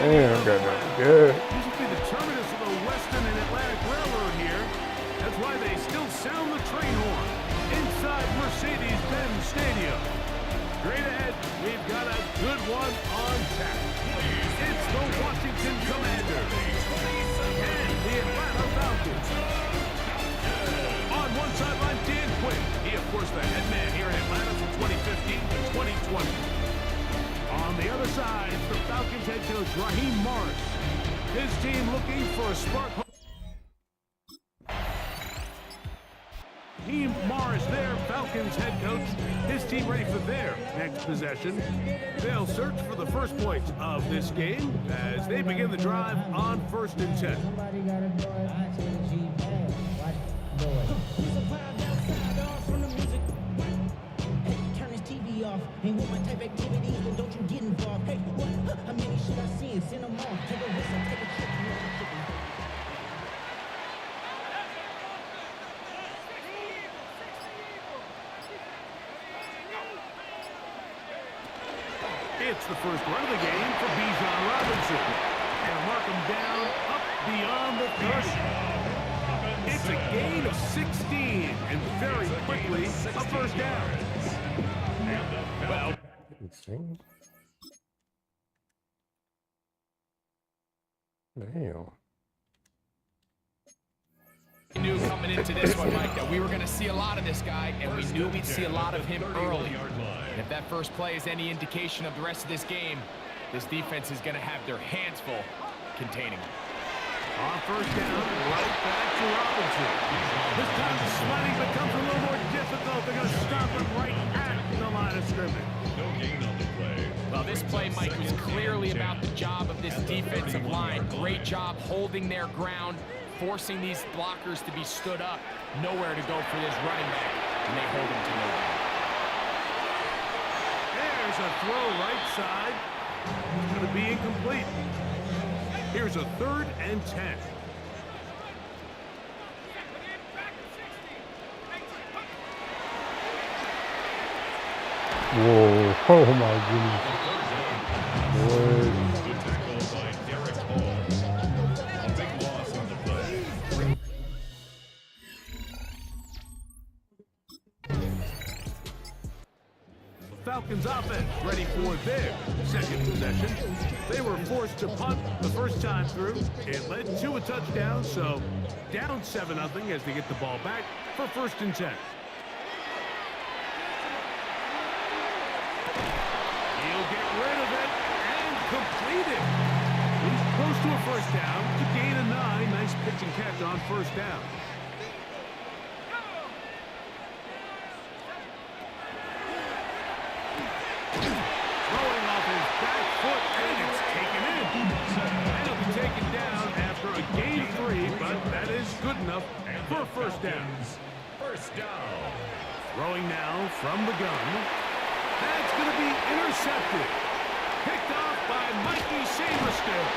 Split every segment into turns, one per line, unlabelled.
Damn, got that good.
This will be the terminus of the Western and Atlantic Railroad here. That's why they still sound the train horn inside Mercedes-Benz Stadium. Straight ahead, we've got a good one on tap. It's the Washington Commanders and the Atlanta Falcons. On one sideline, Dan Quinn. He, of course, the head man here in Atlanta from 2015 to 2020. On the other side, it's the Falcons head coach, Raheem Morris. His team looking for a spark. Raheem Morris there, Falcons head coach. His team ready for their next possession. They'll search for the first points of this game as they begin the drive on 1st and 10.
Ain't with my type of activities, then don't you get involved. Hey, what? How many should I see and send them off? Take a risk and take a trip.
It's the first run of the game for Bijan Robinson. And mark him down up beyond the 30. It's a gain of 16, and very quickly, a first down. Well,
damn.
We knew coming into this one, Mike, that we were going to see a lot of this guy, and we knew we'd see a lot of him early. And if that first play is any indication of the rest of this game, this defense is going to have their hands full containing him.
On first down, right back to Robinson. This time the sliding becomes a little more difficult. They're going to stop him right at the line of scrimmage.
No gain on the play.
Well, this play, Mike, was clearly about the job of this defensive line. Great job holding their ground, forcing these blockers to be stood up. Nowhere to go for this running back, and they hold him to no gain.
There's a throw right side. It's going to be incomplete. Here's a 3rd and 10.
Whoa, oh my goodness. Boy.
Good tackle by Derek Hall. A big loss on the play.
Falcons offense ready for their second possession. They were forced to punt the first time through. It led to a touchdown, so down 7-0 as they get the ball back for 1st and 10. He'll get rid of it and complete it. He's close to a first down to gain a 9. Nice pitch and catch on first down. Throwing off his back foot, and it's taken in. And it'll be taken down after a gain 3, but that is good enough for a first down.
First down.
Throwing now from the gun. That's going to be intercepted. Picked off by Mikey Saberstill.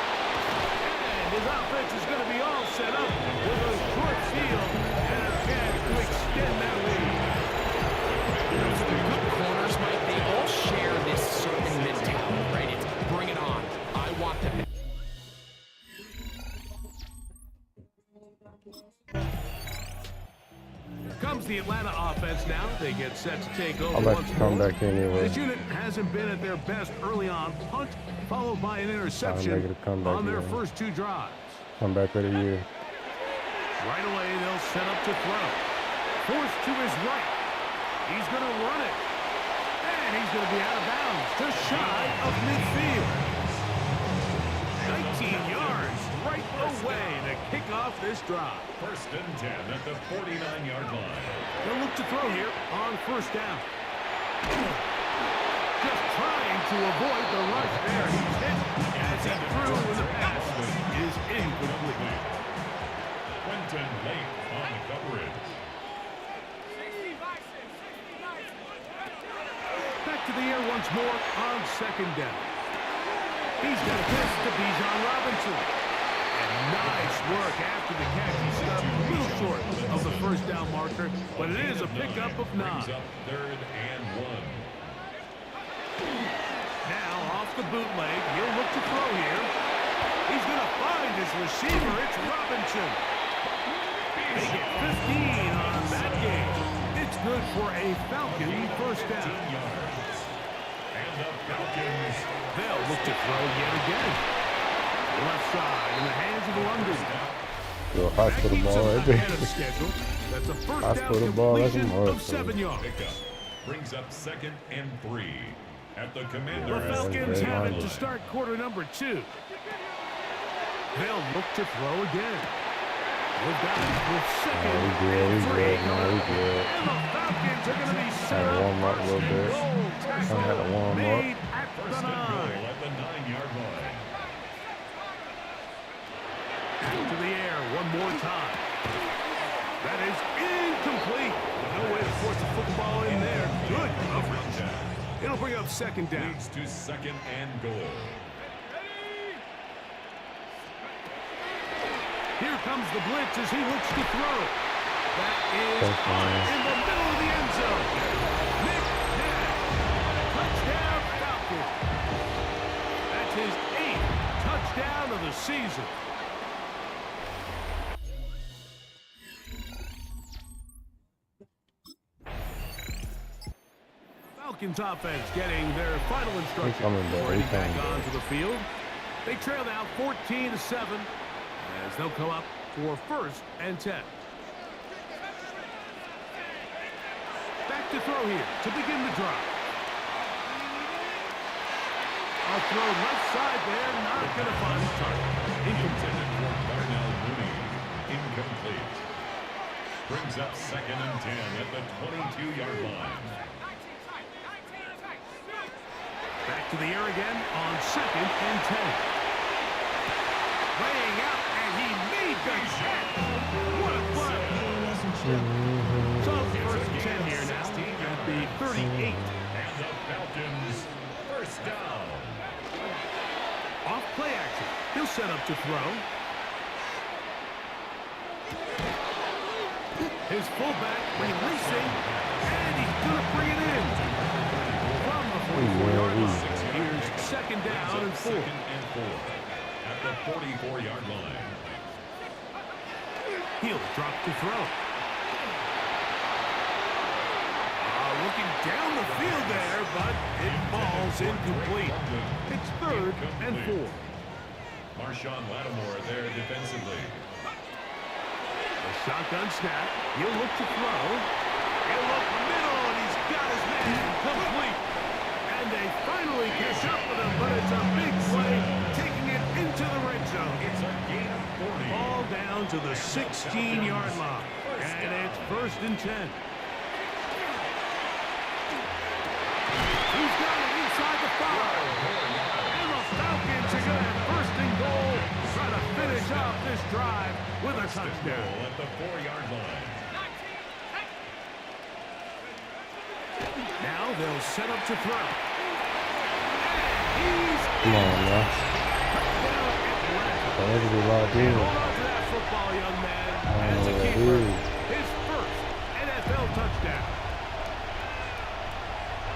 And his offense is going to be all set up with a short field and a chance to extend that lead.
Good corners, Mike, they all share this certain mentality, right? It's bring it on. I want them.
Comes the Atlanta offense now. They get set to take over.
I'll let
once
you come
more.
back anyway.
This unit hasn't been at their best early on. Punt followed by an interception on their first 2 drives.
Come back with a year.
Right away, they'll set up to throw. Forced to his right. He's going to run it. And he's going to be out of bounds, just shy of midfield. 19 yards right away to kick off this drive.
First and 10 at the 49-yard line.
They'll look to throw here on first down. Just trying to avoid the rush there. He's hit as he threw in the pass is incomplete.
Quentin Lake on the coverage.
Back to the air once more on second down. He's got a pass to Bijan Robinson. And nice work after the catch. He stopped a little short of the first down marker, but it is a pickup of 9.
Brings up 3rd and 1.
Now off the bootleg, he'll look to throw here. He's going to find his receiver. It's Robinson. They get 15 on that game. It's good for a Falcon first down.
And the Falcons,
They'll look to throw yet again. Left side in the hands of London.
Yo, hospital ball right
Ahead of
there.
schedule. That's a first
Hospital
down
ball, that's
completion
a
of 7 yards.
pickup brings up 2nd and 3 at the
The
Commander.
Falcons
very
have it to
line.
start quarter number 2. They'll look to throw again. We've got it with 2nd
we good,
and
we
3
good, no,
coming
we
up.
good.
And the Falcons are going to be set
Kinda
up.
warm up a little bit.
Goal tackle
Kinda had to warm up.
made at the
First and
9.
goal at the 9-yard line.
To the air one more time. That is incomplete. No way to force the football in there. Good coverage. It'll bring up second down.
Leads to 2nd and goal.
Here comes the blitz as he looks to throw. That is
That's nice.
in the middle of the end zone. Nick Nash. Touchdown Falcons. That's his 8th touchdown of the season. Falcons offense getting their final instructions
coming back,
before
he
heading back
coming back.
onto the field. They trail now 14-7 as they'll come up for first and 10. Back to throw here to begin the drive. A throw left side there, not going to find the target.
Intended for Darnell Mooney. Incomplete. Brings up 2nd and 10 at the 22-yard line.
Back to the air again on 2nd and 10. Laying out, and he made the catch. What a play. So it's first and 10 here now at the 38.
And the Falcons, first down.
Off play action. He'll set up to throw. His fullback releasing, and he's going to bring it in. From the 44-yard line. Here's second down and 4.
2nd and 4 at the 44-yard line.
He'll drop to throw. Looking down the field there, but it falls incomplete. It's 3rd and 4.
Marshawn Lattimore there defensively.
A shotgun snap. He'll look to throw. He'll look middle, and he's got his man complete. And they finally catch up with him, but it's a big play, taking it into the red zone.
It's a gain of 40.
Ball down to the 16-yard line, and it's first and 10. He's got it inside the 5. And the Falcons are going to have first and goal, try to finish off this drive with a
First and
touchdown.
goal at the 4-yard line.
Now they'll set up to throw. And he's
Come on, man.
down at last.
That was a lot of
Hold
deal.
on to that football, young man.
Oh,
As a keeper,
dude.
his first NFL touchdown.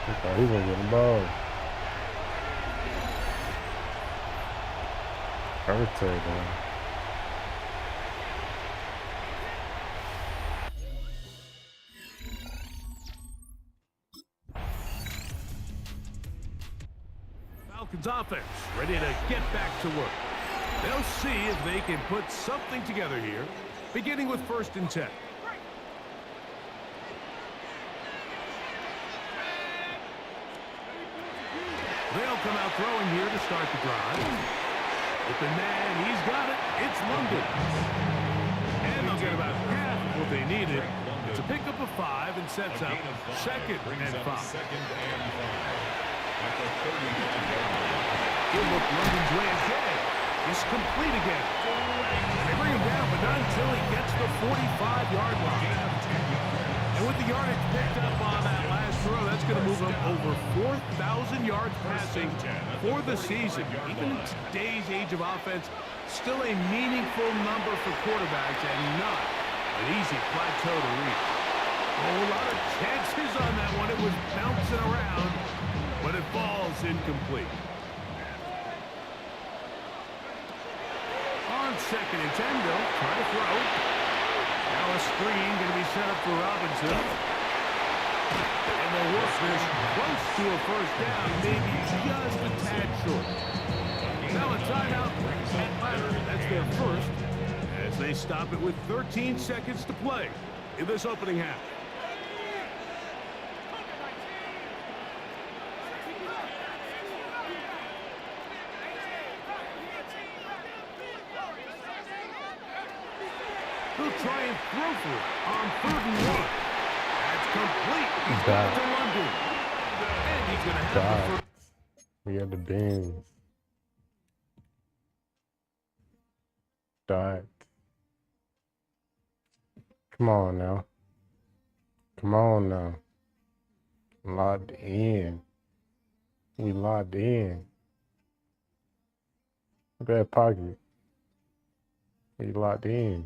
I thought he was getting the ball. Perfect, man.
Falcons offense ready to get back to work. They'll see if they can put something together here, beginning with first and 10. They'll come out throwing here to start the drive. Open man, he's got it. It's London. And they'll get about half what they needed. It's a pickup of 5 and sets up second and 5. He'll look London's way again. He's complete again. They bring him down, but not until he gets the 45-yard line. And with the yardage picked up on that last throw, that's going to move him over 4,000 yards passing for the season. Even in today's age of offense, still a meaningful number for quarterbacks and not an easy plateau to reach. A lot of chances on that one. It was bouncing around, but it falls incomplete. On second and 10, they'll try to throw. Now a screen going to be set up for Robinson. And they'll work this close to a first down, maybe just a tad short. Now a timeout at Ladder. That's their first, as they stop it with 13 seconds to play in this opening half. He'll try and throw for it on 3rd and 1. That's complete. He's got it to London. And he's going to have the first.
We got the beans. Dot. Come on now. Come on now. Locked in. We locked in. Look at that pocket. We locked in.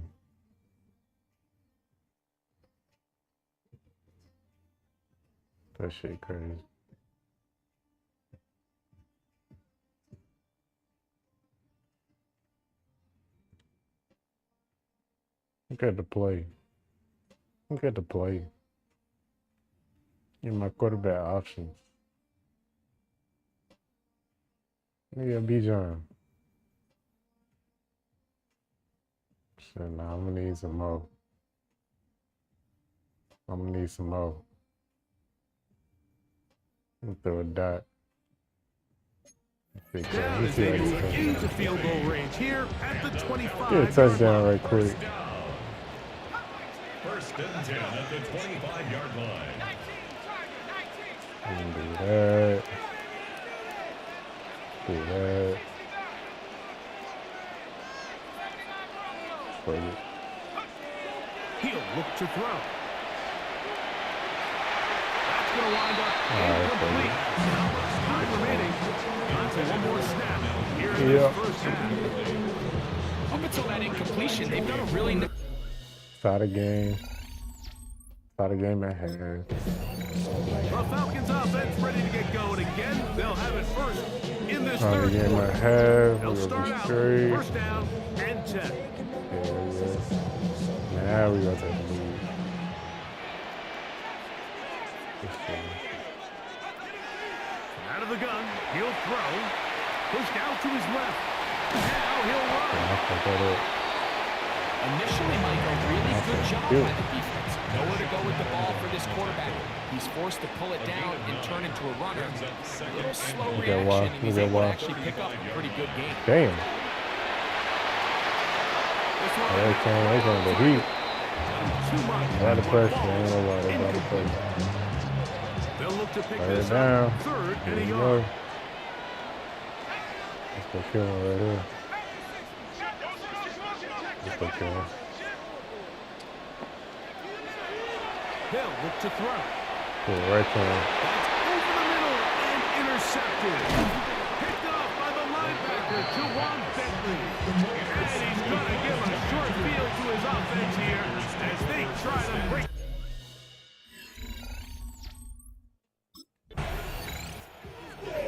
That shit crazy. Look at the play. Look at the play. You're my quarterback option. Look at Bijan. So now I'm gonna need some more. I'm gonna need some more. Throw a dot.
Down as they move into field goal range here at the 25.
Get a touchdown right quick.
First and 10 at the 25-yard line.
Do that. Do that. Fuck it.
He'll look to throw. Going to wind up incomplete. Time remaining. On to one more snap here in this first half.
Up until that incompletion, they've done a really nice.
Start a game. Start a game at hand.
The Falcons offense ready to get going again. They'll have it first in this
Start a
third
game
quarter.
at half.
They'll
We're
start
gonna be
out
straight.
first down and 10.
Yeah. Now we gotta take the lead.
Out of the gun, he'll throw. Pushed out to his left. Now he'll run.
Initially, Mike, a really good job by the defense. Nowhere to go with the ball for this quarterback. He's forced to pull it down and turn into a runner. A little slow reaction, and he's able to actually pick up a pretty good game.
Damn. They came the heat. A lot of pressure. I ain't gonna lie, a lot of pressure.
They'll look to pick
Right
this
down.
up. 3rd and a
There you
yard.
go. Let's go kill him right here. Let's go kill him.
They'll look to throw.
Pull it right to him.
That's over the middle and intercepted. Picked off by the linebacker, Jawan Bentley. And he's going to give a short field to his offense here as they try to break.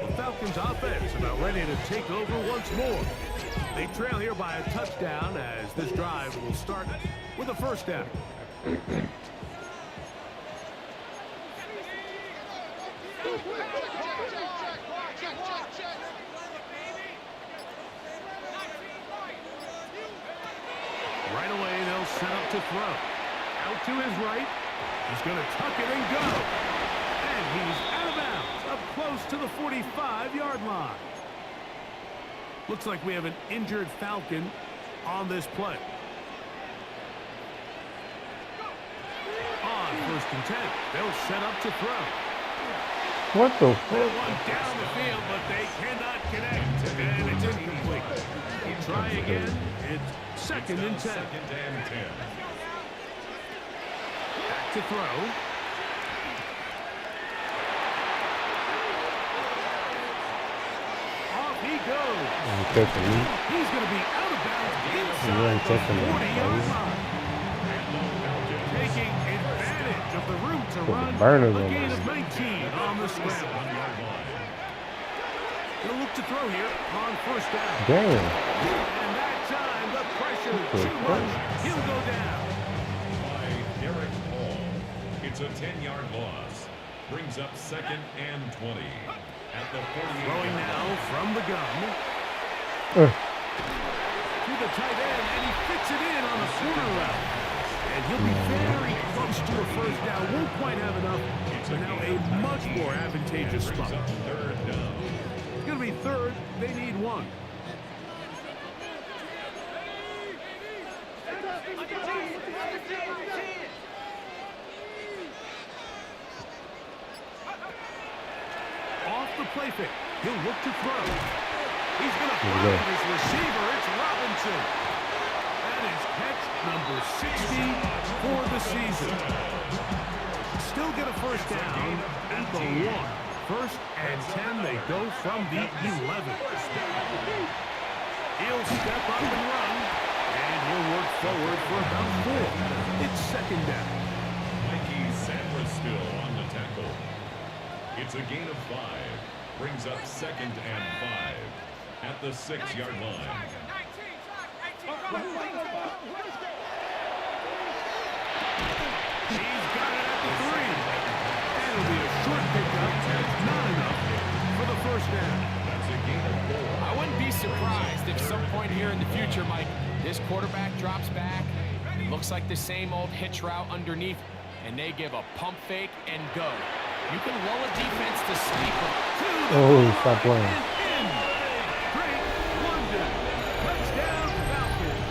The Falcons offense about ready to take over once more. They trail here by a touchdown as this drive will start with a first down. Right away, they'll set up to throw. Out to his right. He's going to tuck it and go. And he's out of bounds. A close to the 45-yard line. Looks like we have an injured Falcon on this play. On 1st and 10, they'll set up to throw.
What the
That
fuck?
one down the field, but they cannot connect, and it's incomplete. Try again. It's 2nd and 10.
Second and 10.
Back to throw. Off he goes.
You catching me?
He's going to be out of bounds
You ain't
inside the
catching me,
40-yard
buddy.
line. Taking advantage of the route to
Put the
run.
burners
A
on
gain
this.
of 19 on the scramble. He'll look to throw here on 1st down.
Damn.
And that time, the pressure too much. He'll go down.
By Derek Hall. It's a 10-yard loss. Brings up 2nd and 20. At the 48.
Throwing now from the gun. To the tight end, and he fits it in on the corner route. And he'll be very close to a 1st down. Won't quite have enough. So now a much more advantageous spot.
Brings up 3rd down.
It's going to be 3rd. They need 1. Off the play fake. He'll look to throw. He's going to find his receiver. It's Robinson. That is catch number 60 for the season. Still get a 1st down at the 1. 1st and 10. They go from the 11. He'll step up and run. And he'll work forward for about 4. It's 2nd down.
Mikey Sanders still on the tackle. It's a gain of 5. Brings up 2nd and 5. At the 6-yard line.
He's got it at the 3. That'll be a short pickup. It's not enough for the 1st down.
That's a gain of 4.
I wouldn't be surprised if some point here in the future, Mike, this quarterback drops back. It looks like the same old hitch route underneath, and they give a pump fake and go. You can lull a defense to sleep.
Oh, stop playing.
Great London. Touchdown, Falcons.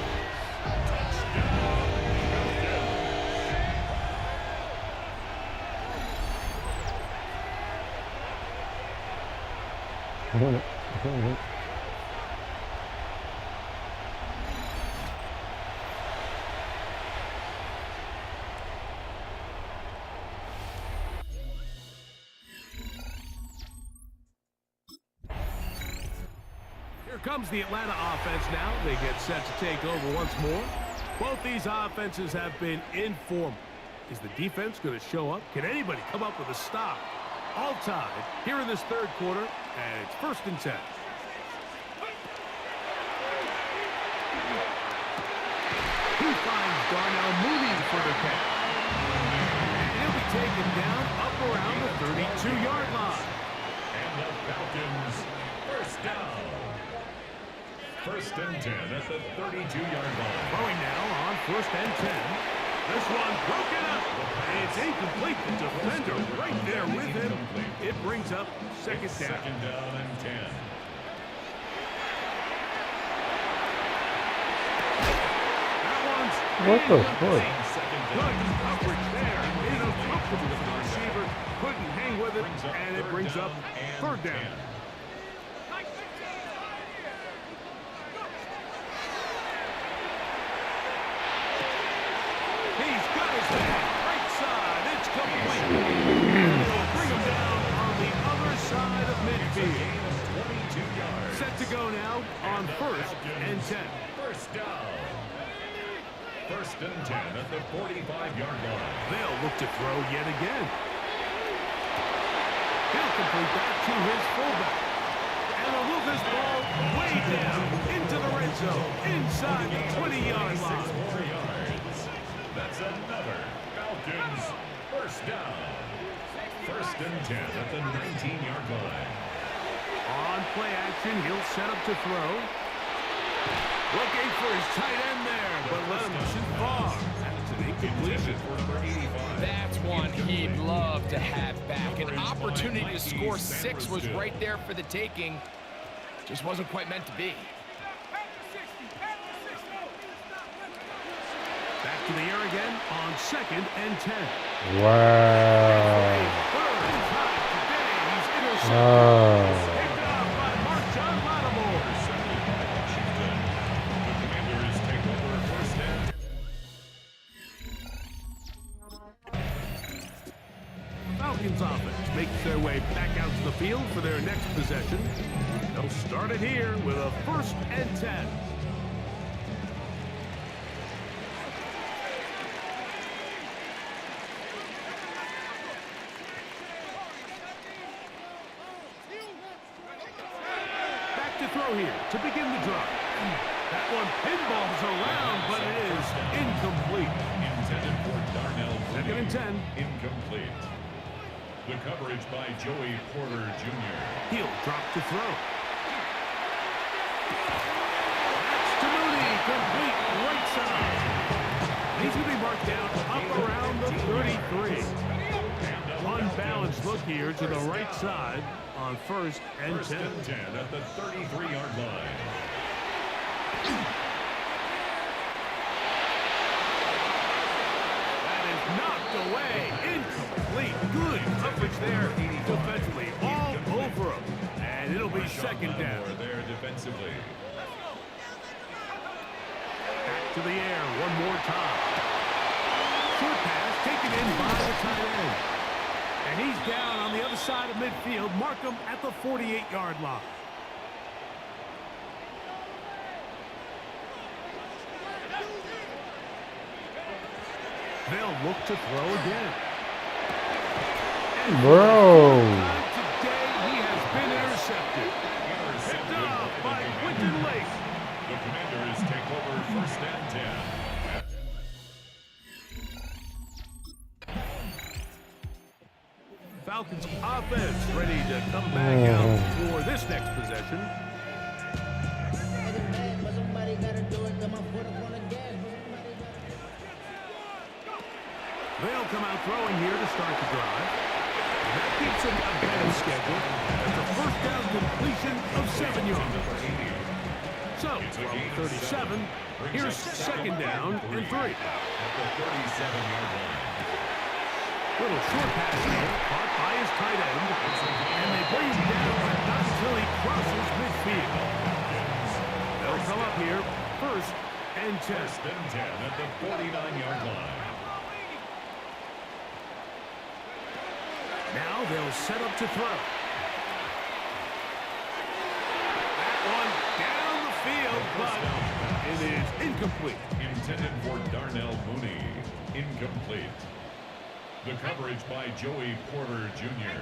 Here comes the Atlanta offense now. They get set to take over once more. Both these offenses have been informal. Is the defense going to show up? Can anybody come up with a stop? All tied here in this 3rd quarter, and it's 1st and 10. He finds Darnell Mooney for the catch. And he'll be taken down up around the 32-yard line.
And the Falcons 1st down. 1st and 10 at the 32-yard line.
Throwing now on 1st and 10. This one broken up. It's incomplete. The defender right there with him. It brings up 2nd down.
2nd down and 10.
That one's
What the fuck?
good coverage there. Uncomfortable with the receiver. Couldn't hang with it, and it brings up 3rd down. He's got his man. Right side. It's complete. And they'll bring him down on the other side of midfield.
22 yards.
Set to go now on 1st and 10.
1st down. 1st and 10 at the 45-yard line.
They'll look to throw yet again. He'll complete that to his fullback. And they'll move this ball way down into the red zone, inside the 20-yard line.
6 more yards. That's another Falcons 1st down. 1st and 10 at the 19-yard line.
On play action, he'll set up to throw. Looking for his tight end there, but let him too far. That's an incompletion.
That's one he'd love to have back. An opportunity to score 6 was right there for the taking. Just wasn't quite meant to be.
Back to the air again on 2nd and 10.
Wow. Oh.
Falcons offense makes their way back out to the field for their next possession. They'll start it here with a 1st and 10. Back to throw here to begin the drive. That one pinballs around, but it is incomplete.
Intended for Darnell.
2nd and 10.
Incomplete. The coverage by Joey Porter Jr.
He'll drop to throw. That's to Mooney, complete right side. He's going to be marked down up around the 33. Unbalanced look here to the right side on 1st and 10.
1st and 10 at the 33-yard line.
That is knocked away. Incomplete. Good coverage there defensively. All over him. And it'll be 2nd down.
There defensively.
Back to the air one more time. Short pass taken in by the tight end. And he's down on the other side of midfield. Mark him at the 48-yard line. They'll look to throw again.
Bro.
Today he has been intercepted. Picked up by Quinton Lake.
The Commanders take over 1st and 10.
Falcons offense ready to come back out for this next possession. They'll come out throwing here to start the drive. That keeps them ahead of schedule. That's a 1st down completion of 7 yards. So, from 37, here's 2nd down and 3.
At the 37-yard line.
Little short pass here, caught by his tight end, and they bring him down, but not until he crosses midfield. They'll come up here, 1st and 10.
1st and 10 at the 49-yard line.
Now they'll set up to throw. That one down the field, but it is incomplete.
Intended for Darnell Mooney. Incomplete. The coverage by Joey Porter Jr.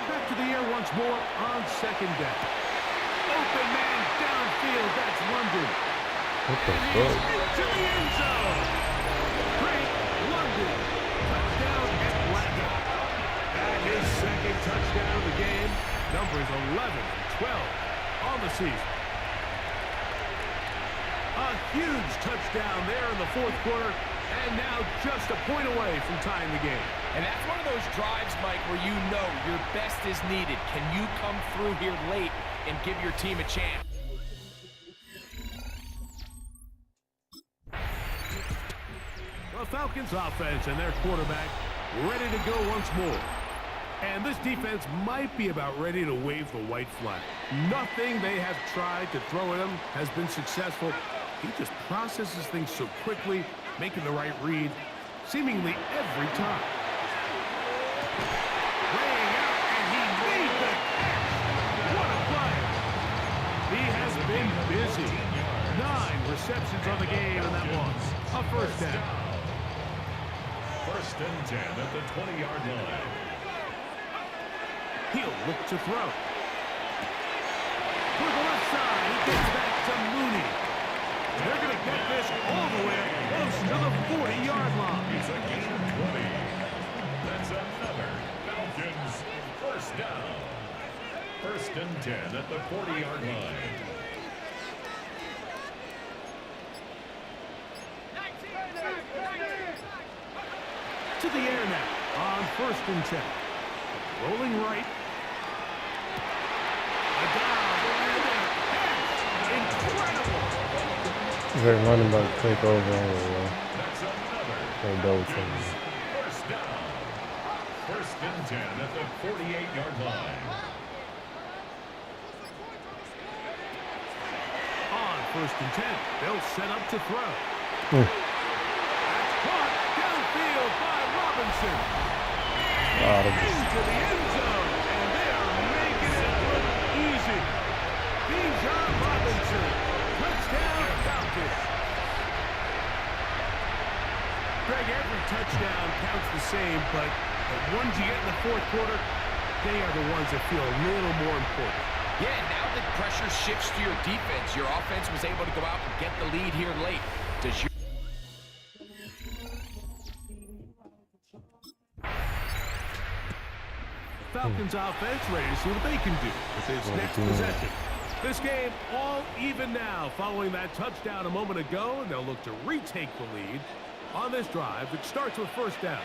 Back to the air once more on 2nd down. Open man downfield, that's London.
What the
And he's
fuck?
into the end zone. Great London. Touchdown Atlanta. And his 2nd touchdown of the game. Numbers 11 and 12 on the season. A huge touchdown there in the 4th quarter. And now just a point away from tying the game.
And that's one of those drives, Mike, where you know your best is needed. Can you come through here late and give your team a chance?
The Falcons offense and their quarterback ready to go once more. And this defense might be about ready to wave the white flag. Nothing they have tried to throw at him has been successful. He just processes things so quickly, making the right read, seemingly every time. Laying out, and he made the catch. What a play. He has been busy. 9 receptions on the game, and that was a 1st down.
1st and 10 at the 20-yard line.
He'll look to throw. To the left side, he gets back to Mooney. They're going to get this all the way close to the 40-yard line.
It's a gain of 20. That's another Falcons 1st down. 1st and 10 at the 40-yard line.
To the air now on 1st and 10. Rolling right. A down. Incredible.
They're running back take over anyway.
That's another.
They double team.
First down. 1st and 10 at the 48-yard line.
On 1st and 10, they'll set up to throw. That's caught downfield by Robinson. Into the end zone, and they are making it look easy. Bijan Robinson, touchdown Falcons. Greg, every touchdown counts the same, but the ones you get in the 4th quarter, they are the ones that feel a little more important.
Yeah, now that pressure shifts to your defense, your offense was able to go out and get the lead here late. Does your
Falcons offense ready to see what they can do with this next possession. This game all even now following that touchdown a moment ago, and they'll look to retake the lead on this drive that starts with 1st down.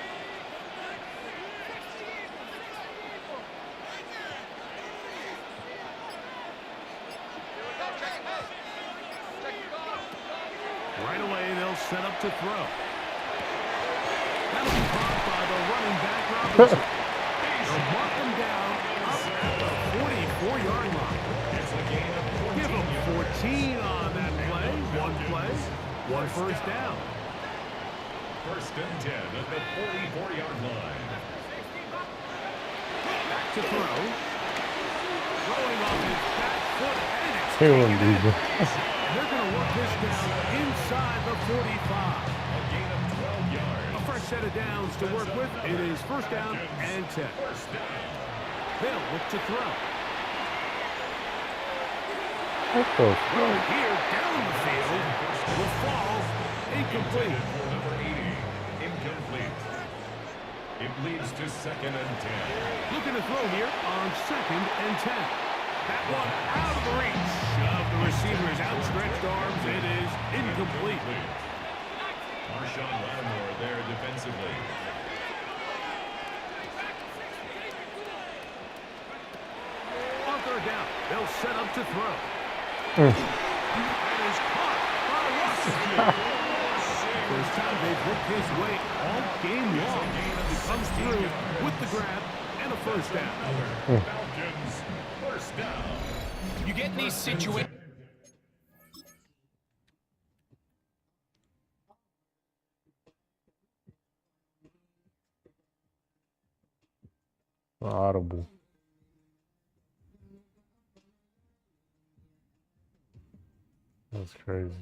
Right away, they'll set up to throw. That'll be caught by the running back, Robinson. They'll mark them down up at the 44-yard line. Give them 14 on that play. One first down.
1st and 10 at the 44-yard line.
Back to throw. Throwing off his back foot, and it's
Killing
taken in.
people.
They're going to work this down inside the 45.
A gain of 12 yards.
A fresh set of downs to work with. It is 1st down and 10.
First down.
They'll look to throw.
What the fuck?
Here, down the field, will fall incomplete.
For number 80, incomplete. It leads to 2nd and 10.
Looking to throw here on 2nd and 10. That one out of the reach of the receiver's outstretched arms. It is incomplete.
Marshawn Lattimore there defensively.
On 3rd down, they'll set up to throw. That is caught by Washington. First time they've worked his way all game long. He comes through with the grab and a 1st down.
Falcons, 1st down.
you get in these situations?
Audible. That's crazy.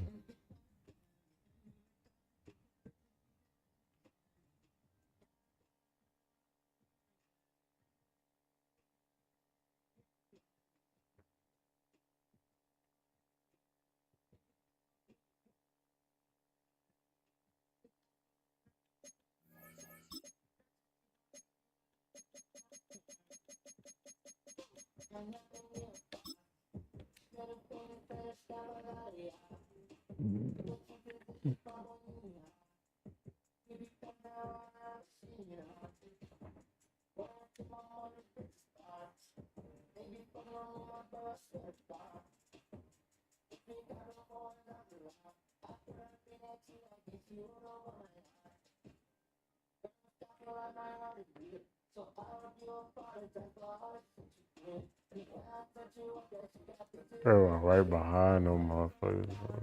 Bro, I'm right behind them motherfuckers, bro.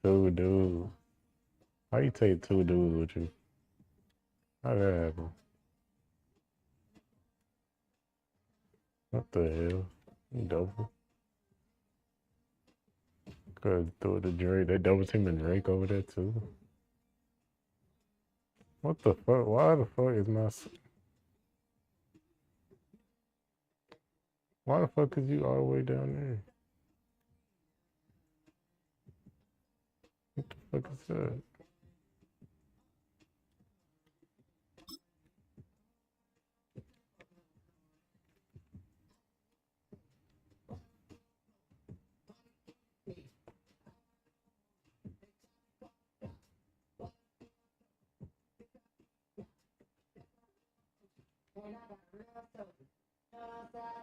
Two dudes. How you take two dudes with you? How that happen? What the hell? You double? Could throw the Drake. They double teaming Drake over there too. What the fuck? Why the fuck is my... Why the fuck is you all the way down there? What the fuck is that?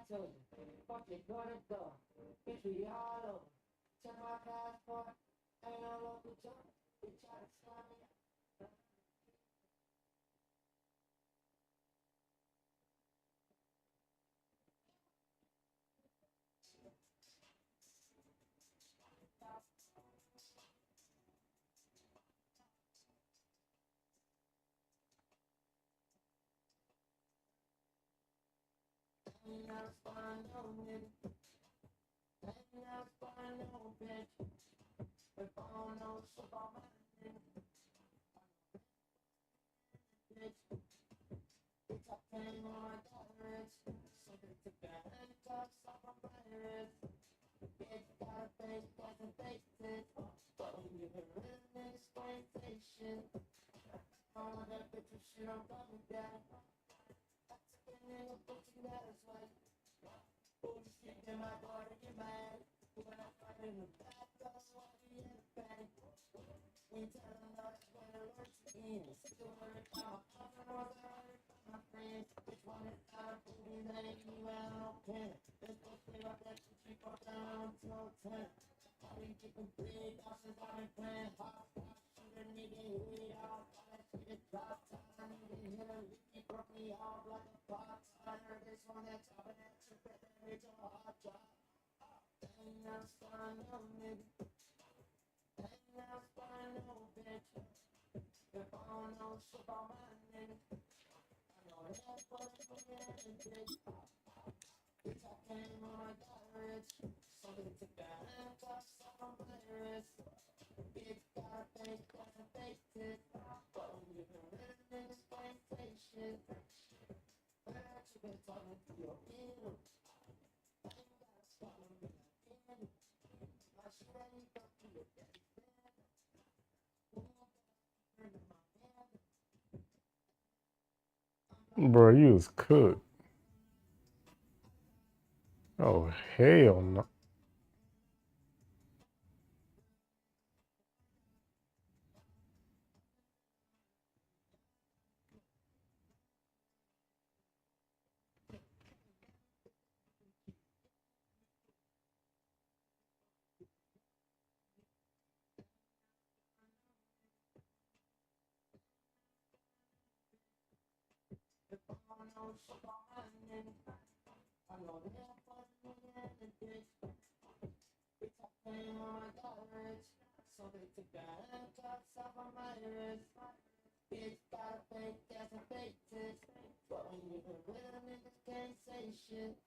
told you, fuck it, go to go. Bitch, we all over. Check my passport, ain't no local job. They try to slap me out. Ain't no fun, no nigga. Ain't no fun, no bitch. If I don't know shit about my nigga. Bitch, I came on my diaries. So they took the handcuffs off of my wrist. Bitch, got a face, doesn't face it. But when you hear real niggas exploitation, all of that bitch and shit, I'm coming down. I took a nigga, but you got us right. Booty stick in my daughter, get mad. When I fight in the back, that's why we in the bank. We tell them that's what it works again. Still worried about my coffin, or was I worried about my friends? Which one is out of booty that ain't me around no pen? Let's go play like that shit, keep on down until 10. I've been keeping big options, I've been playing hot. Shooting nigga, hit off, all that shit is drop time. Nigga hit a leaky, broke me off like a pop. I heard this one that's chopping that shit, but then it's a hot job. Ain't no fun, no nigga. Ain't no fun, no bitch. If I don't know shit about my nigga, I know that fuck again, bitch. Bitch, I came on my diaries, so they took the handcuffs off of my wrist. Bitch, got a face, doesn't face it. But when you hear real niggas exploitation, that you been talking to your ear. I ain't gotta swallow me again. My shit ain't up to your daddy's bed.
Bro, you was cooked. Oh, hell no.
I know that fuck again, bitch. Bitch, I came on my diaries, so they took the handcuffs off of my wrist. Bitch, got a fake, that's a fake test. But when you hear real niggas can't say shit.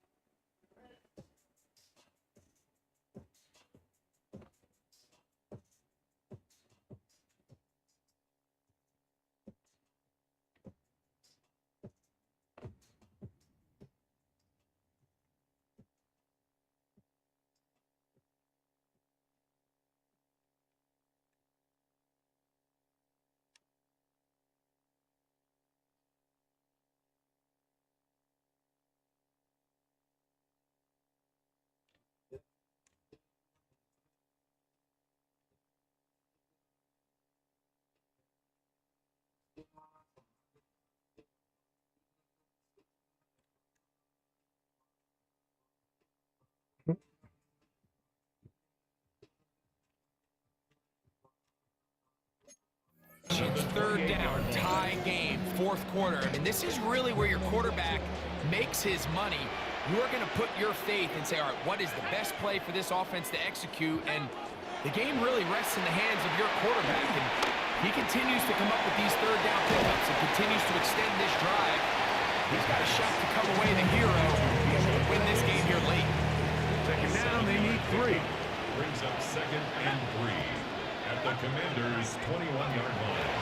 Third down, tie game, fourth quarter. I mean, this is really where your quarterback makes his money. You are going to put your faith and say, all right, what is the best play for this offense to execute? And the game really rests in the hands of your quarterback. And he continues to come up with these third down pickups and continues to extend this drive. He's got a shot to come away the hero and win this game here late.
Second down, they need 3.
Brings up 2nd and 3 at the Commanders' 21-yard line.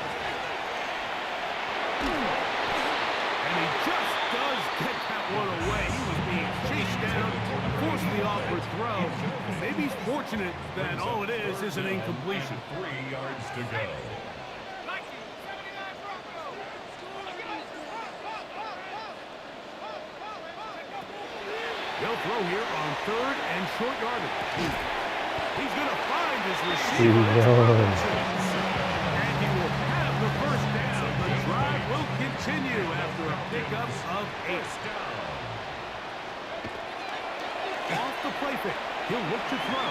And he just does get that one away. He was being chased down, forced the awkward throw. Maybe he's fortunate that all it is an incompletion.
3 yards to go.
They'll throw here on 3rd and short yardage. He's going to find his receiver. And he will have the first down. The drive will continue after a pickup of 8. Off the play fake. He'll look to throw.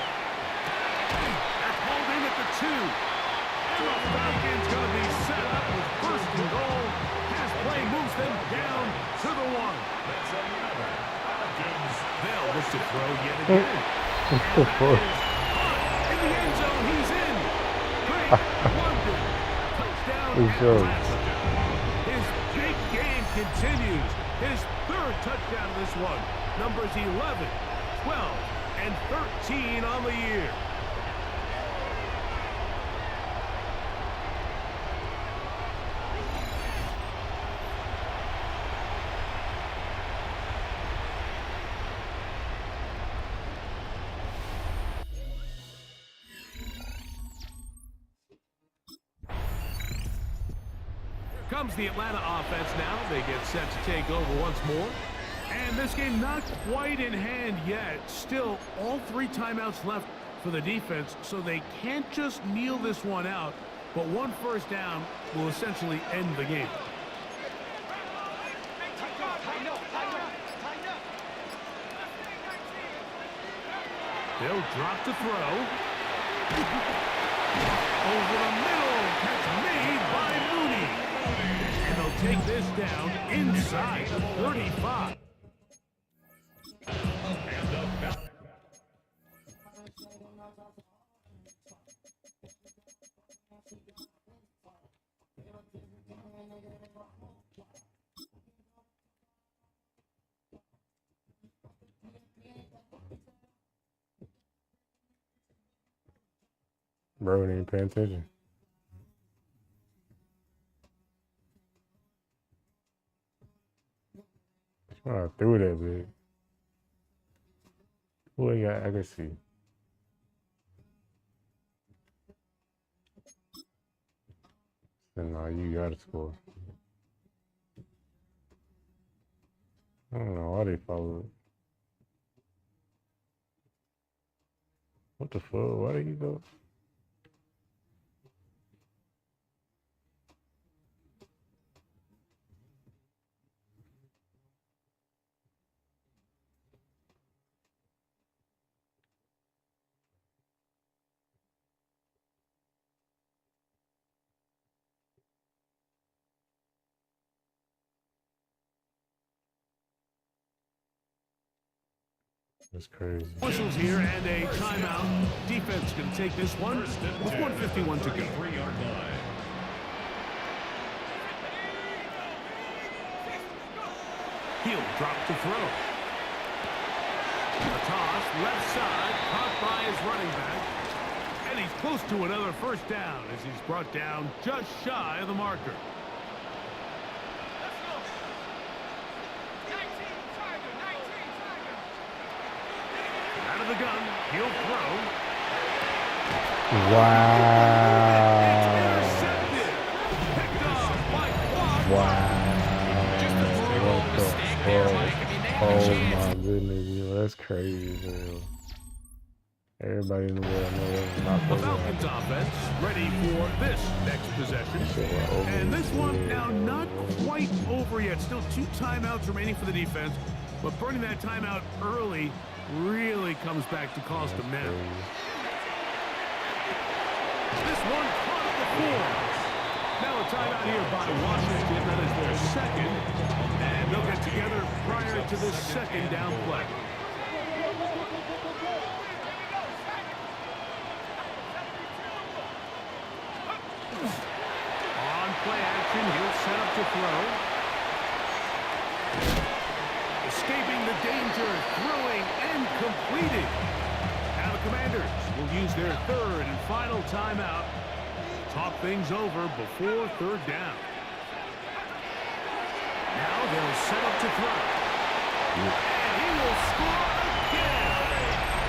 That's hauled in at the 2. And the Falcons going to be set up with first and goal. Pass play moves them down to the 1.
That's another. Falcons.
They'll look to throw yet again. And that is caught in the end zone. He's in. Great London. Touchdown Atlanta. His big game continues. His 3rd touchdown of this one. Numbers 11, 12, and 13 on the year. Comes the Atlanta offense now. They get set to take over once more. And this game not quite in hand yet. Still, all 3 timeouts left for the defense, so they can't just kneel this one out. But 1 first down will essentially end the game. They'll drop to throw. Over the middle. Catch made by Mooney. And they'll take this down inside the 35.
Bro, ain't paying attention. I threw that bit. Who ain't got accuracy? So no, you gotta score. I don't know why they followed. What the fuck? Why did he go? That's crazy.
Whistles here and a timeout. Defense going to take this one with 1:51 to go.
3-yard line.
He'll drop to throw. A toss, left side, caught by his running back. And he's close to another first down as he's brought down just shy of the marker. Out of the gun, he'll throw.
Wow. Wow. Oh my goodness, yo, that's crazy, bro. Everybody in the world knows not
the Falcons offense ready for this next possession. And this one now not quite over yet. Still 2 timeouts remaining for the defense. But burning that timeout early really comes back to cost them now. This one caught at the 4. Now a timeout here by Washington. That is their second. And they'll get together prior to this second down play. On play action, he'll set up to throw. Escaping the danger, throwing and completing. Now the Commanders will use their 3rd and final timeout. Talk things over before 3rd down. Now they'll set up to throw. And he will score again.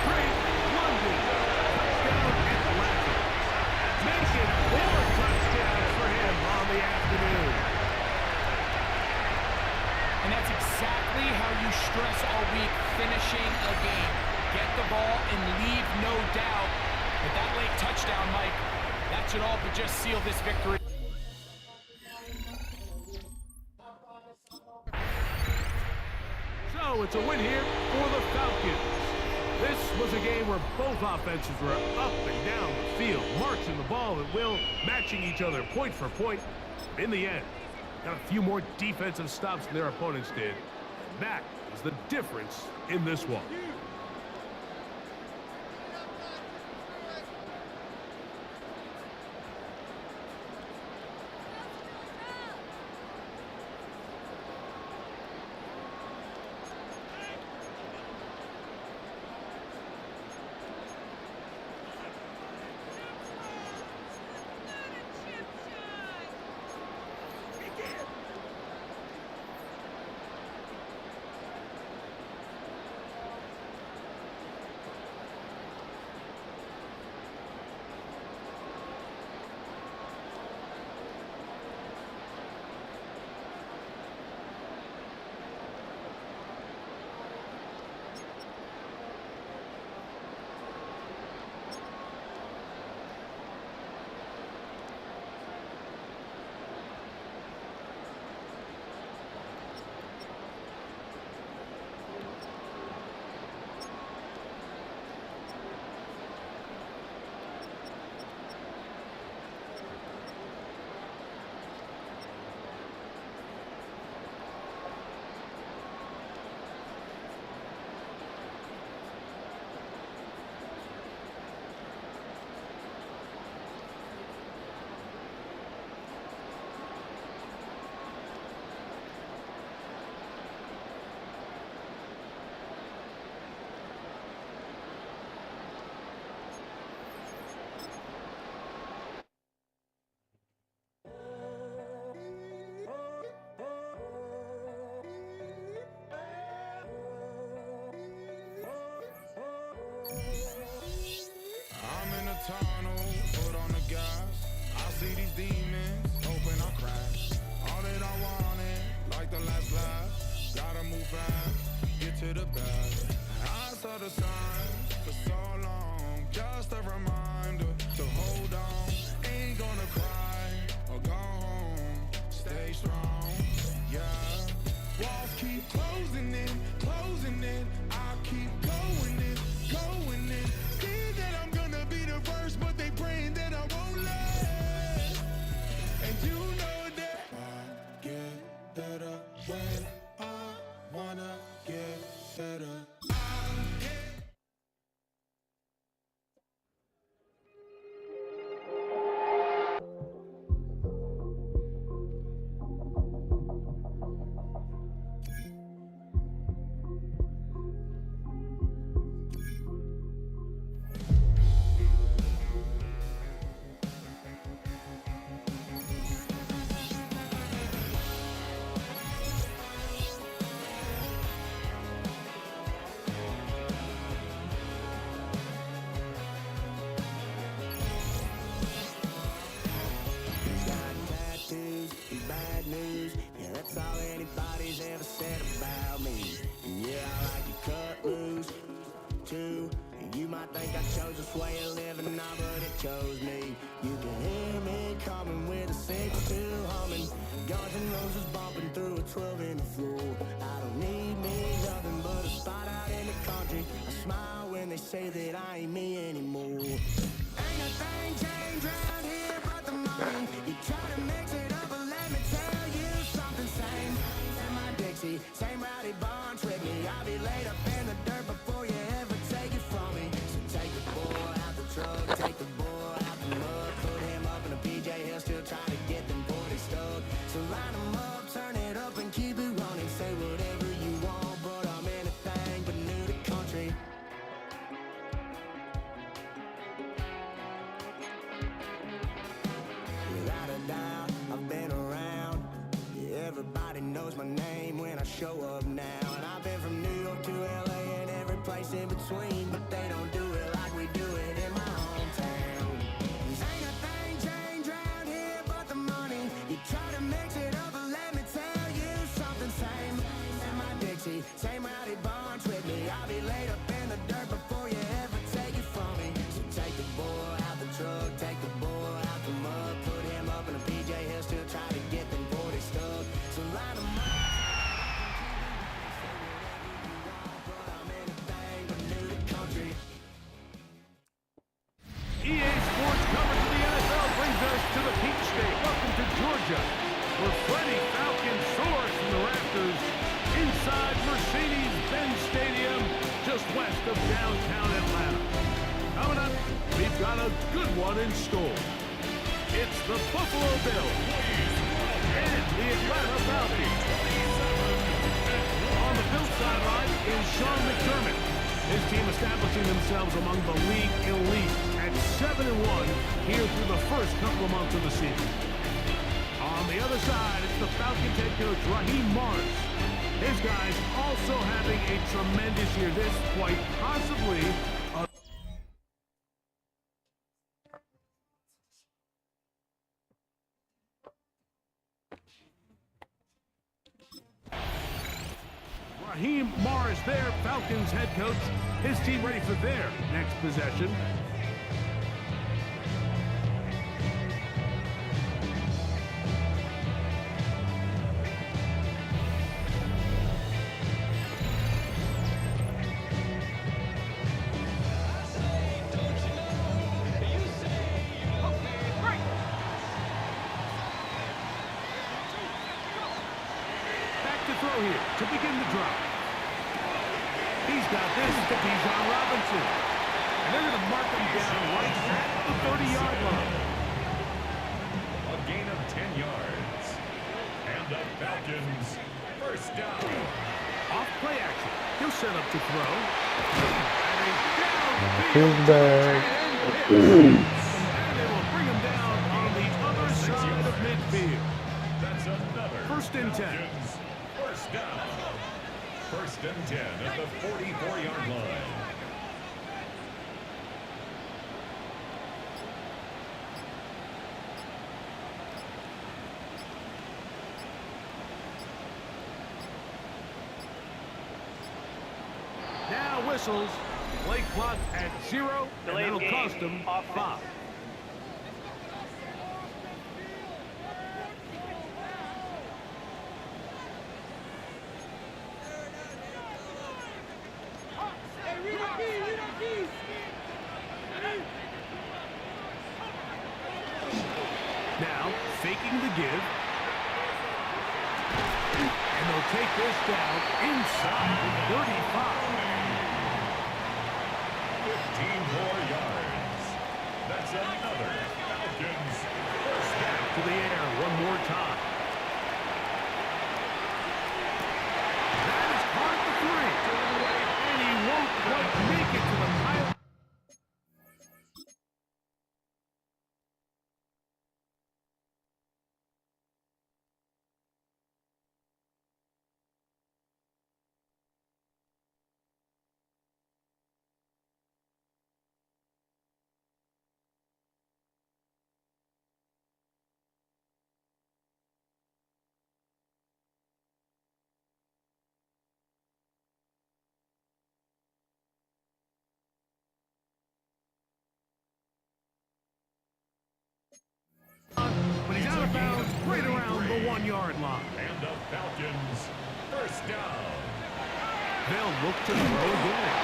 Great London. Touchdown Atlanta. Make it 4 touchdowns for him on the afternoon.
And that's exactly how you stress all week, finishing a game. Get the ball and leave no doubt. But that late touchdown, Mike, that should all but just seal this victory.
So it's a win here for the Falcons. This was a game where both offenses were up and down the field, marching the ball at will, matching each other point for point. In the end, got a few more defensive stops than their opponents did. That is the difference in this one.
I'm in a tunnel, foot on the gas. I see these demons, hoping I crash. All that I wanted, like the last laugh. Gotta move fast, get to the best. I saw the signs for so long, just a reminder to hold on. Ain't gonna cry or go home, stay strong, yeah. Walls keep closing in, I keep going in, going in. Think that I'm gonna be the first, but they praying that I won't last. And you know that I get better when I wanna get better. Bad news, yeah, that's all anybody's ever said about me. And yeah, I like to cut loose, too. And you might think I chose this way of living now, but it chose me. You can hear me coming with a 6-2 humming. Guns N' Roses bumping through a 12 in the floor. I don't need me nothing but a spot out in the country. I smile when they say that I ain't me anymore. Ain't a thing changed around here but the money. You try to mix it up, but let me tell you something. Same in my Dixie, same rowdy barn trick me. I'll be laid up in the dirt before you ever take it from me. So take the boy out the truck, take the boy out the mud, put him up in a PJ Hill, still trying to get them 40 stuck. So line them up, turn it up and keep it running. Say whatever you want, but I'm anything but new to country. Without a doubt, I've been around. Yeah, everybody knows my name when I show up now. And I've been from New York to LA and every place in between, but they don't do it like we do it in my hometown. Ain't a thing changed around here but the money. You try to mix it up, but let me tell you something. Same in my Dixie, same rowdy barns with me. I'll be laid up in the dirt before you ever take it from me. So take the boy out the truck, take the boy out the mud, put him up in a PJ Hill, still try to get them 40 stuck. So line them up. But I'm anything but new to country.
Freddie Falcon soars from the rafters inside Mercedes-Benz Stadium, just west of downtown Atlanta. Coming up, we've got a good one in store. It's the Buffalo Bills and the Atlanta Falcons. On the Bills sideline is Sean McDermott. His team establishing themselves among the league elite at 7-1 here through the first couple of months of the season. On the other side, it's the Falcons head coach Raheem Morris. His guys also having a tremendous year. This quite possibly a Raheem Morris there, Falcons head coach. His team ready for their next possession. Throw here to begin the drive. He's got this to Bijan Robinson. And they're going to mark him down right at the 30-yard line.
A gain of 10 yards. And the Falcons first down.
Off play action. He'll set up to throw.
His bag.
And they will bring him down on the other side of midfield.
That's another
First and 10.
First down. First and 10 at the 44-yard line.
Now whistles. Play clock at 0, and that'll cost them 5. Now, faking the give. And they'll take this down inside the 35.
15 more yards. That's another Falcons first down.
To the air one more time. That is caught at the 3. And he won't quite make it to the pile. But he's out of bounds right around the 1-yard line.
And the Falcons first down.
They'll look to throw again.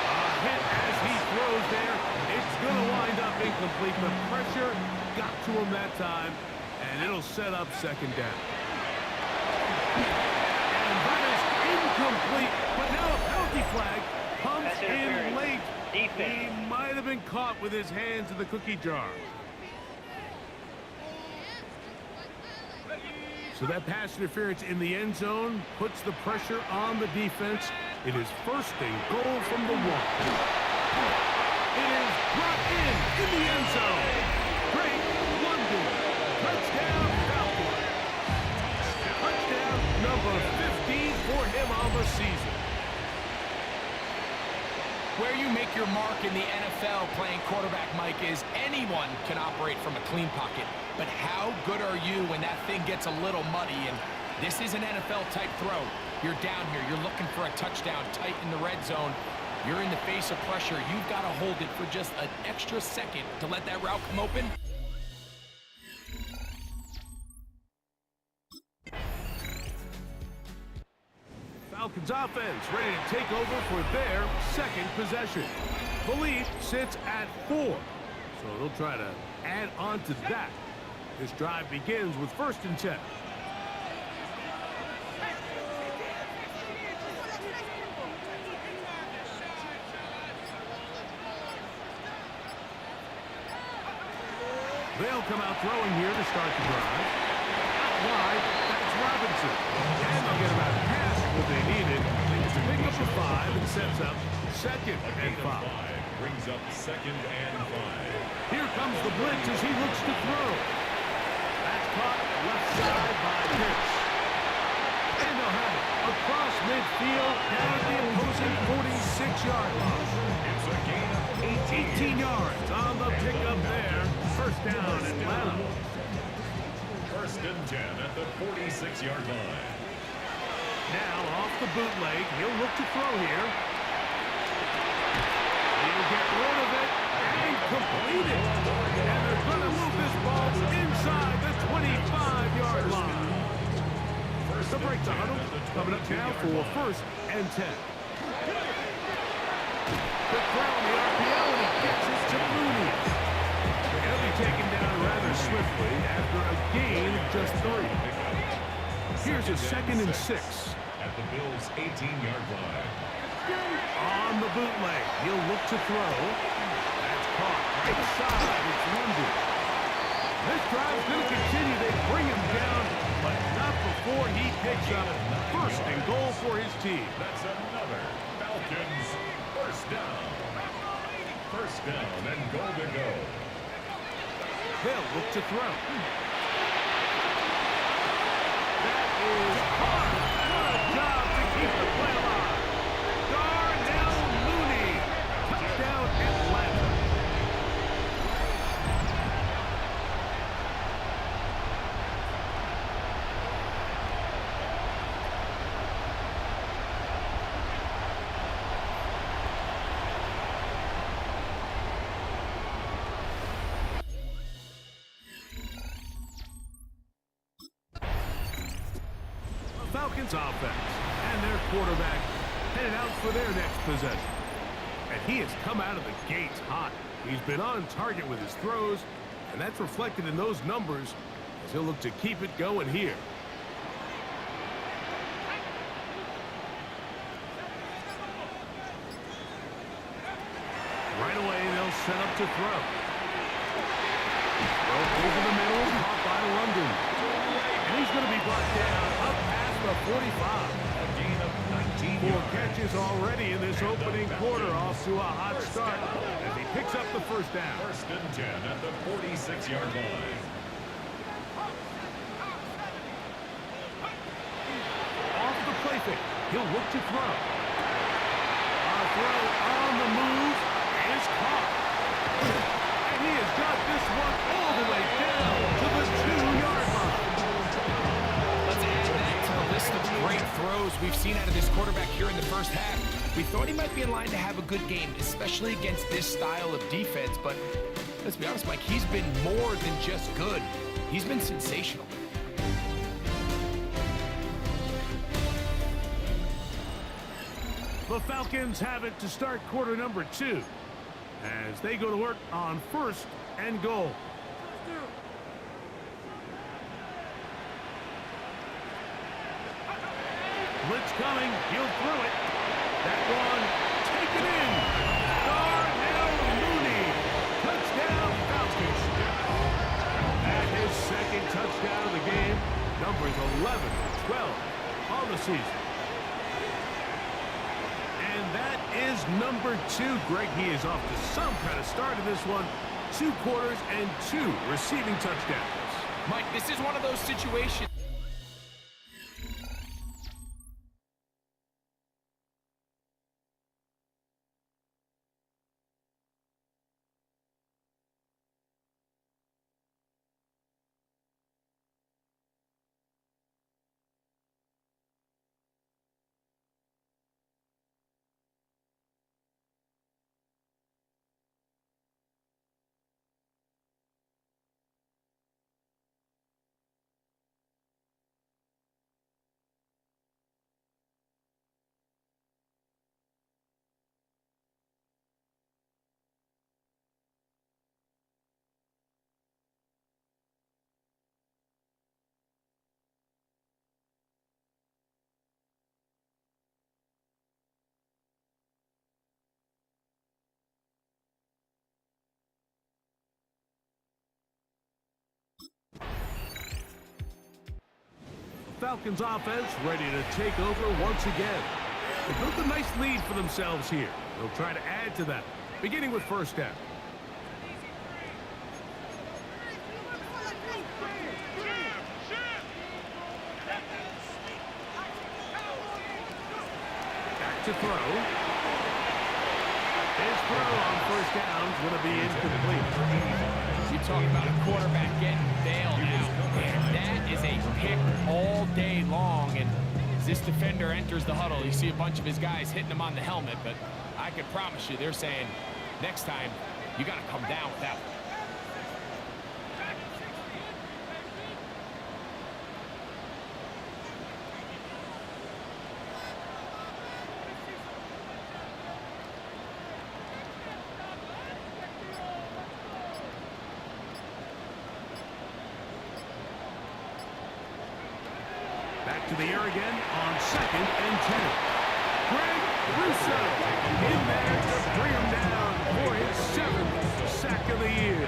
A hit as he throws there. It's going to wind up incomplete. The pressure got to him that time, and it'll set up second down. And that is incomplete, but now a penalty flag comes in late. He might have been caught with his hands in the cookie jar. So that pass interference in the end zone puts the pressure on the defense. It is first and goal from the 1. It is brought in the end zone. Great London. Touchdown Falcons. Touchdown number 15 for him on the season.
Where you make your mark in the NFL playing quarterback, Mike, is anyone can operate from a clean pocket. But how good are you when that thing gets a little muddy? And this is an NFL-type throw. You're down here. You're looking for a touchdown tight in the red zone. You're in the face of pressure. You've got to hold it for just an extra second to let that route come open.
Falcons offense ready to take over for their second possession. The lead sits at 4, so they'll try to add on to that. This drive begins with first and 10. They'll come out throwing here to start the drive. Out wide, that's Robinson. And they'll get about half of what they needed. It's a pickup of 5 and sets up second and 5.
Brings up second and 5.
Here comes the blitz as he looks to throw. That's caught left side by Pitts. And they'll have it across midfield down at the opposing 46-yard line.
It's a gain of
18 yards on the pickup there. First down, Atlanta.
First and 10 at the 46-yard line.
Now off the bootleg, he'll look to throw here. He'll get rid of it and complete it. And they're going to move this ball inside the 25-yard line. The break to huddle coming up now for first and 10. The throw on the RPO, and he gets it to Mooney. He'll be taken down rather swiftly after a gain of just 3. Here's a second and 6.
At the Bills' 18-yard line.
On the bootleg, he'll look to throw. That's caught right side. It's London. This drive's going to continue. They bring him down, but not before he picks up first and goal for his team.
That's another Falcons first down. First down and goal to go.
They'll look to throw. That is hard. What a job to keep the play alive. Darnell Mooney. Touchdown, Atlanta. Falcons offense and their quarterback headed out for their next possession. And he has come out of the gates hot. He's been on target with his throws, and that's reflected in those numbers as he'll look to keep it going here. Right away, they'll set up to throw. Throw over the middle, caught by London. And he's going to be brought down up past the 45.
A gain of 19
4
yards.
catches already in this opening quarter, off to a hot start as he picks up the first down.
First and 10 at the 46-yard line.
Off the play fake, he'll look to throw. A throw on the move is caught. And he has got this one all the way down to the 2-yard line.
Let's add that to the list of great throws we've seen out of this quarterback here in the first half. We thought he might be in line to have a good game, especially against this style of defense, but let's be honest, Mike, he's been more than just good. He's been sensational.
The Falcons have it to start quarter number 2 as they go to work on first and goal. Blitz coming, he'll throw it. That one, taken in. Darnell Mooney, touchdown Falcons. And his second touchdown of the game, numbers 11 and 12 on the season. And that is number 2. Greg, he is off to some kind of start in this one. 2 quarters and 2 receiving touchdowns.
Mike, this is one of those situations
Falcons offense ready to take over once again. They built a nice lead for themselves here. They'll try to add to that, beginning with first down. Back to throw. His throw on first down is going to be incomplete.
You talk about a quarterback getting bailed out. And that is a pick all day long. And as this defender enters the huddle, you see a bunch of his guys hitting him on the helmet. But I can promise you, they're saying, next time, you got to come down with that one.
Back to the air again on 2nd and 10. Greg Russo in there to bring him down for his 7th sack of the year.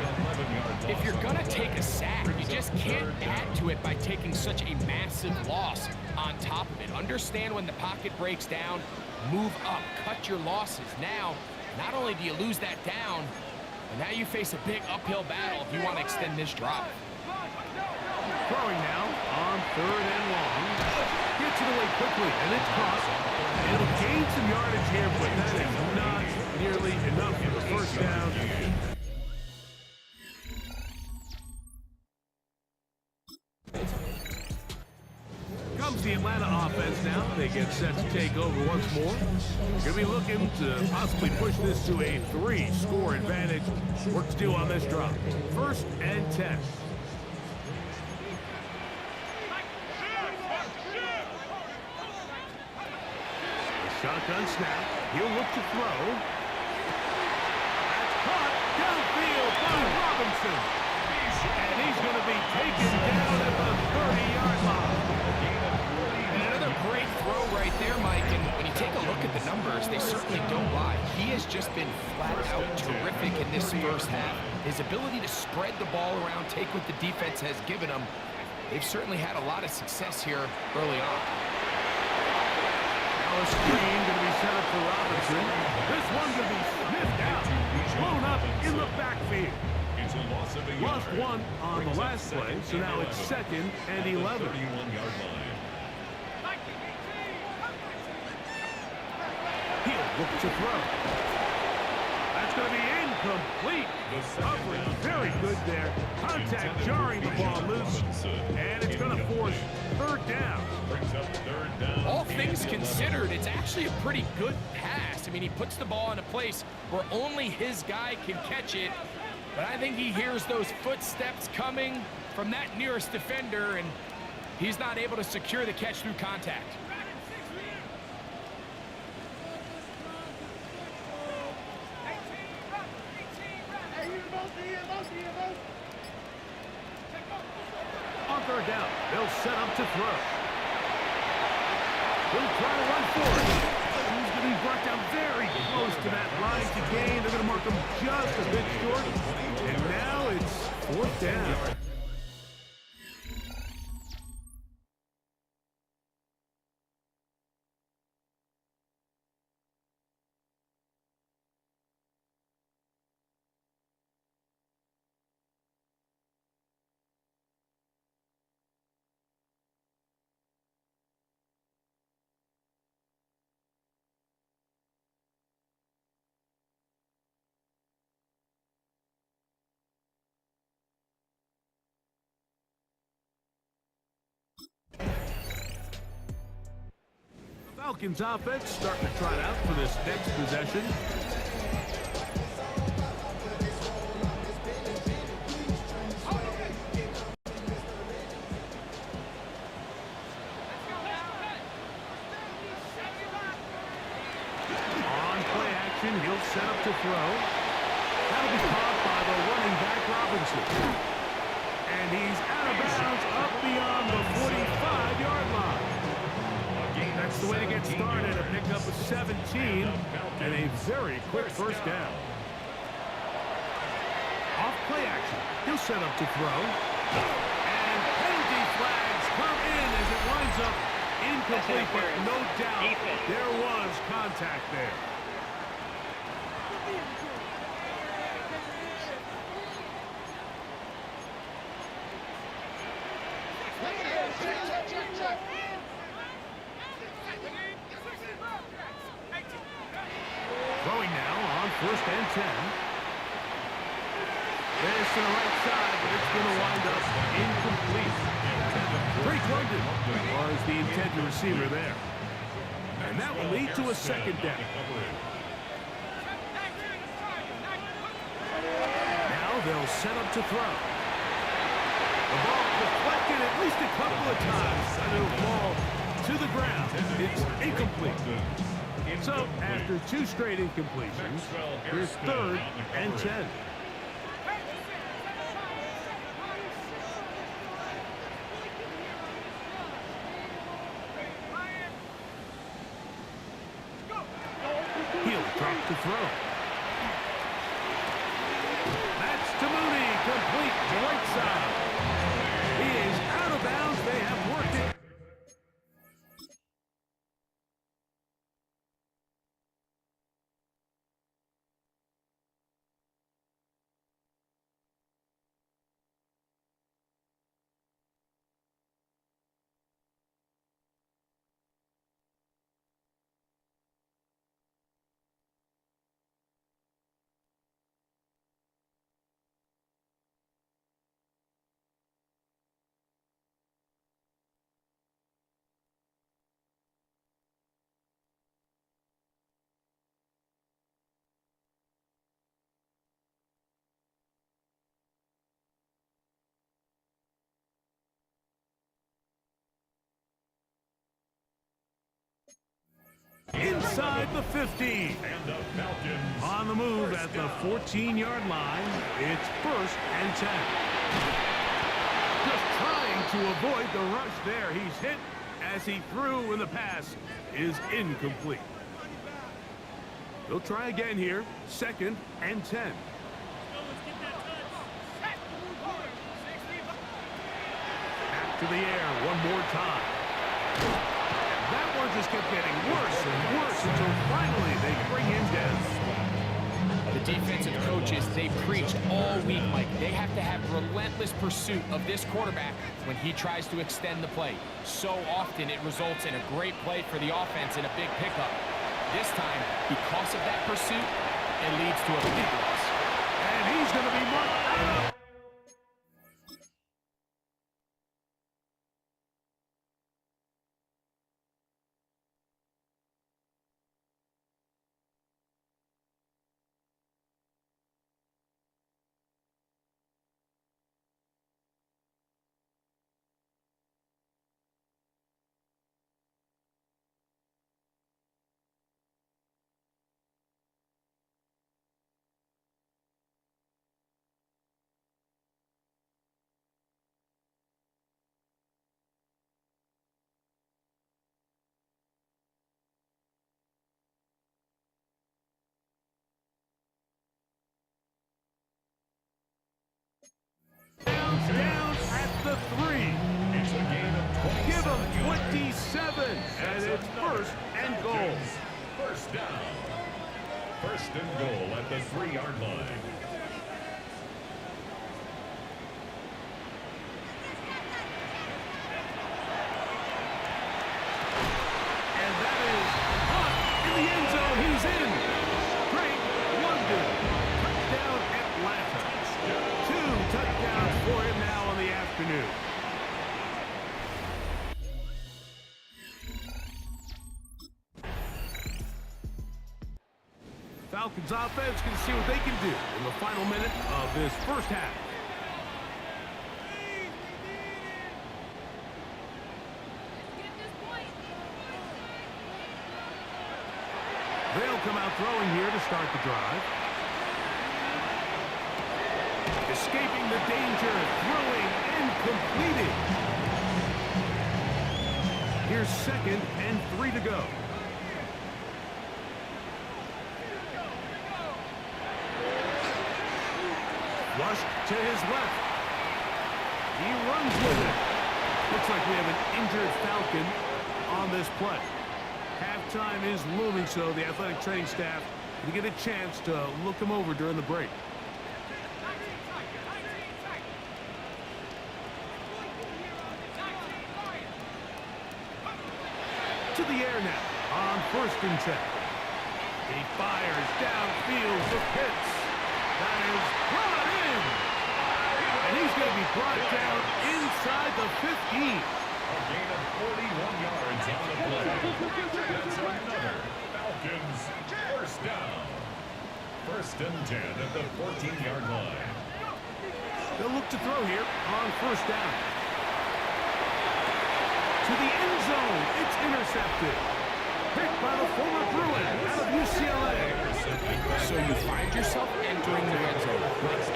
If you're going to take a sack, you just can't add to it by taking such a massive loss on top of it. Understand when the pocket breaks down, move up, cut your losses. Now, not only do you lose that down, but now you face a big uphill battle if you want to extend this drive.
Throwing now on 3rd and long. Gets it away quickly, and it's caught. It'll gain some yardage here, but that is not nearly enough for the first down. Comes the Atlanta offense now. They get set to take over once more. Going to be looking to possibly push this to a 3-score advantage. Work to do on this drop. 1st and 10. Shotgun snap. He'll look to throw. That's caught downfield by Robinson. And he's going to be taken down at the 30-yard line.
And another great throw right there, Mike. And when you take a look at the numbers, they certainly don't lie. He has just been flat out terrific in this first half. His ability to spread the ball around, take what the defense has given him. They've certainly had a lot of success here early on.
A screen going to be set up for Robinson. This one going to be sniffed out. Blown up in the backfield.
It's a loss of a yard.
Lost one on the last play, so now it's 2nd and 11.
31-yard line.
He'll look to throw. That's going to be incomplete. Coverage very good there. Contact jarring the ball loose. And it's going to force 3rd down.
Brings up 3rd down.
All things considered, it's actually a pretty good pass. I mean, he puts the ball in a place where only his guy can catch it. But I think he hears those footsteps coming from that nearest defender, and he's not able to secure the catch through contact.
On 3rd down, they'll set up to throw. He'll try to run for it. He's going to be brought down very close to that line to gain. They're going to mark him just a bit short. And now it's 4th down. Falcons offense starting to trot out for this next possession. On play action, he'll set up to throw. That'll be caught by the running back Robinson. And he's out of bounds up beyond the 45-yard line. That's the way to get started. A pickup of 17 and a very quick first down. Off play action. He'll set up to throw. And penalty flags come in as it winds up incomplete, but no doubt there was contact there. Throwing now on 1st and 10. This to the right side, but it's going to wind up incomplete. Drake London was the intended receiver there. And that will lead to a 2nd down. Now they'll set up to throw. The ball deflected at least a couple of times, and it'll fall to the ground. It's incomplete. So, after 2 straight incompletions, here's 3rd and 10. He'll drop to throw. That's to Mooney, complete to right side. He is out of bounds. They have worked it. Inside the 15. On the move at the 14-yard line. It's 1st and 10. Just trying to avoid the rush there. He's hit as he threw, and the pass is incomplete. They'll try again here. 2nd and 10. Back to the air one more time. That one just kept getting worse and worse until finally they bring him down.
The defensive coaches, they preached all week, Mike. They have to have relentless pursuit of this quarterback when he tries to extend the play. So often it results in a great play for the offense and a big pickup. This time, because of that pursuit, it leads to a big loss.
And he's going to be marked out. Down at the 3.
It's a gain of 27.
Give him 27, and it's 1st and goal.
1st down. 1st and goal at the 3-yard line.
And that is caught in the end zone. He's in. Drake London. Touchdown Atlanta. 2 touchdowns for him now on the afternoon. Falcons offense can see what they can do in the final minute of this 1st half. They'll come out throwing here to start the drive. Escaping the danger, throwing and completing. Here's 2nd and 3 to go. Flushed to his left. He runs with it. Looks like we have an injured Falcon on this play. Halftime is looming, so the athletic training staff will get a chance to look him over during the break. To the air now on 1st and 10. He fires downfield for Pitts. That is brought in. And he's going to be brought down inside the 15.
A gain of 41 yards on the play. That's another Falcons first down. 1st and 10 at the 14-yard line.
They'll look to throw here on 1st down. To the end zone. It's intercepted. Picked by the former Bruin out of UCLA.
So you find yourself entering the red zone.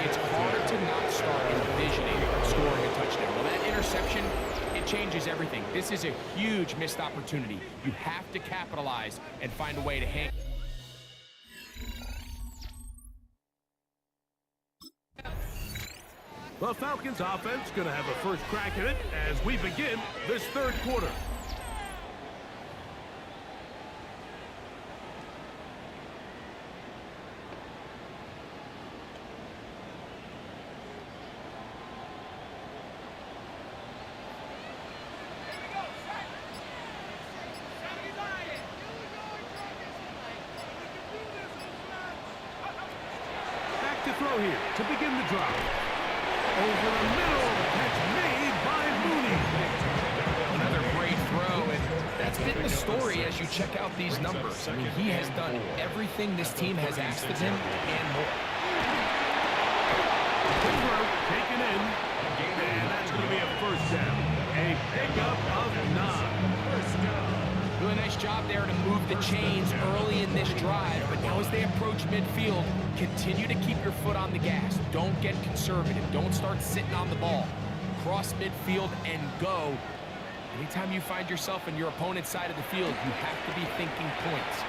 It's hard to not start envisioning scoring a touchdown. Well, that interception, it changes everything. This is a huge missed opportunity. You have to capitalize and find a way to hang.
The Falcons offense going to have a first crack at it as we begin this 3rd quarter. Back to throw here to begin the drive. Over the middle, catch made by Mooney.
Another great throw, and that's been the story as you check out these numbers. I mean, he has done everything this team has asked of him and more.
Good throw, taken in, and that's going to be a 1st down. A pickup of 9. 1st down.
Doing a nice job there to move the chains early in this drive, but now as they approach midfield, continue to keep your foot on the gas. Don't get conservative. Don't start sitting on the ball. Cross midfield and go. Anytime you find yourself on your opponent's side of the field, you have to be thinking points.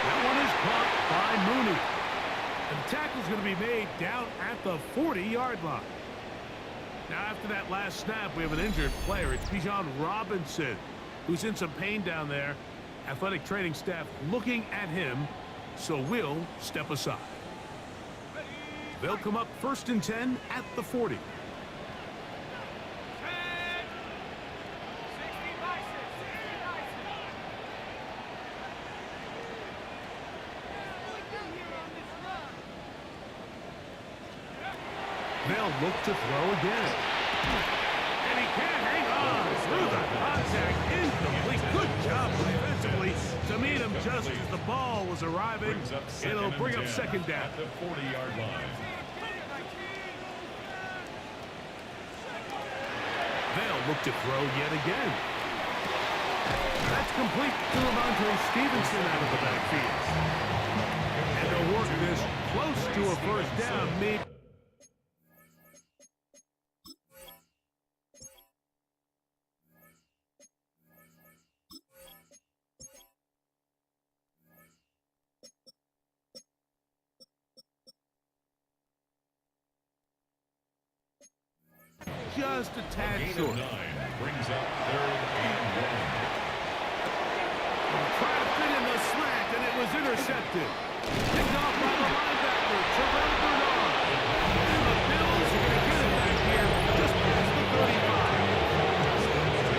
That one is caught by Mooney. And the tackle's going to be made down at the 40-yard line. Now, after that last snap, we have an injured player. It's Bijan Robinson, who's in some pain down there. Athletic training staff looking at him, so we'll step aside. They'll come up 1st and 10 at the 40. They'll look to throw again. And he can't hang on through the contact. Incomplete. Good job defensively to meet him just as the ball was arriving. It'll bring up 2nd down.
At the 40-yard line.
They'll look to throw yet again. That's complete to Ramondre Stevenson out of the backfield. And they'll work this close to a 1st down. Maybe. Just a tad short.
9 brings up 3rd and 1.
Crafted in the slant, and it was intercepted. Picked off by the linebacker, Terrell Bernard. And the Bills are going to get it back here just past the 35.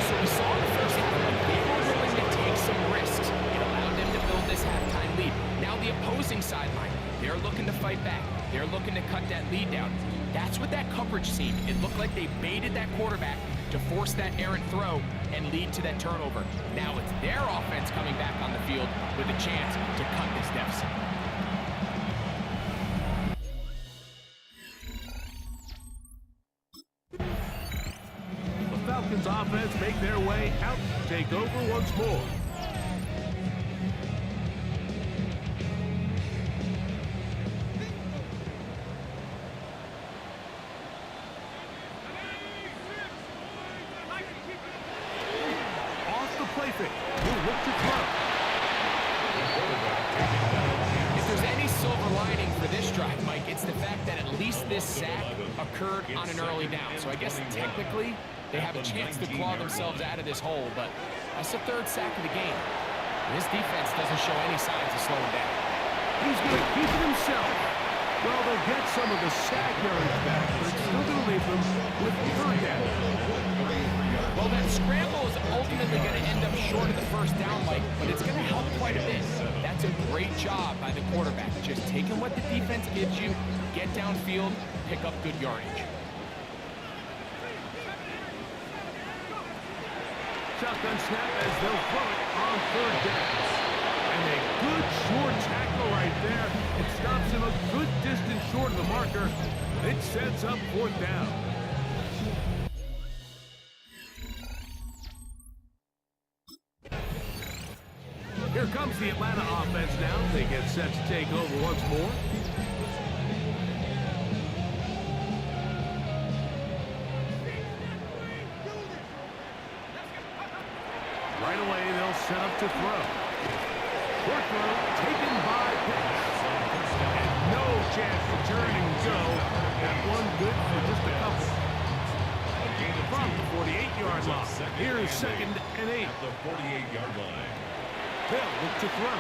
So we saw in the first half, they were willing to take some risks. It allowed them to build this halftime lead. Now the opposing sideline, they're looking to fight back. They're looking to cut that lead down. That's what that coverage seemed. It looked like they baited that quarterback to force that errant throw and lead to that turnover. Now it's their offense coming back on the field with a chance to cut this deficit.
The Falcons offense make their way out, take over once more.
silver lining for this drive, Mike. It's the fact that at least this sack occurred on an early down. So I guess technically they have a chance to claw themselves out of this hole, but that's the third sack of the game. This defense doesn't show any signs of slowing down.
He's going to keep it himself. Well, they'll get some of the sack yards back, but it's still going to leave them with third down.
Well, that scramble is ultimately going to end up short of the first down, Mike, but it's going to help quite a bit. That's a great job by the quarterback. Just taking what the defense gives you, get downfield, pick up good yardage.
Shotgun snap as they'll throw it on third down. And a good short tackle right there. It stops him a good distance short of the marker. It sets up fourth down. Here comes the Atlanta offense now. They get set to take over once more. Right away, they'll set up to throw. Short throw taken by Pitts. And no chance to turn and go. That one good for just a couple. From the 48-yard line. Here's second and 8.
At the 48-yard line.
Hill look to throw.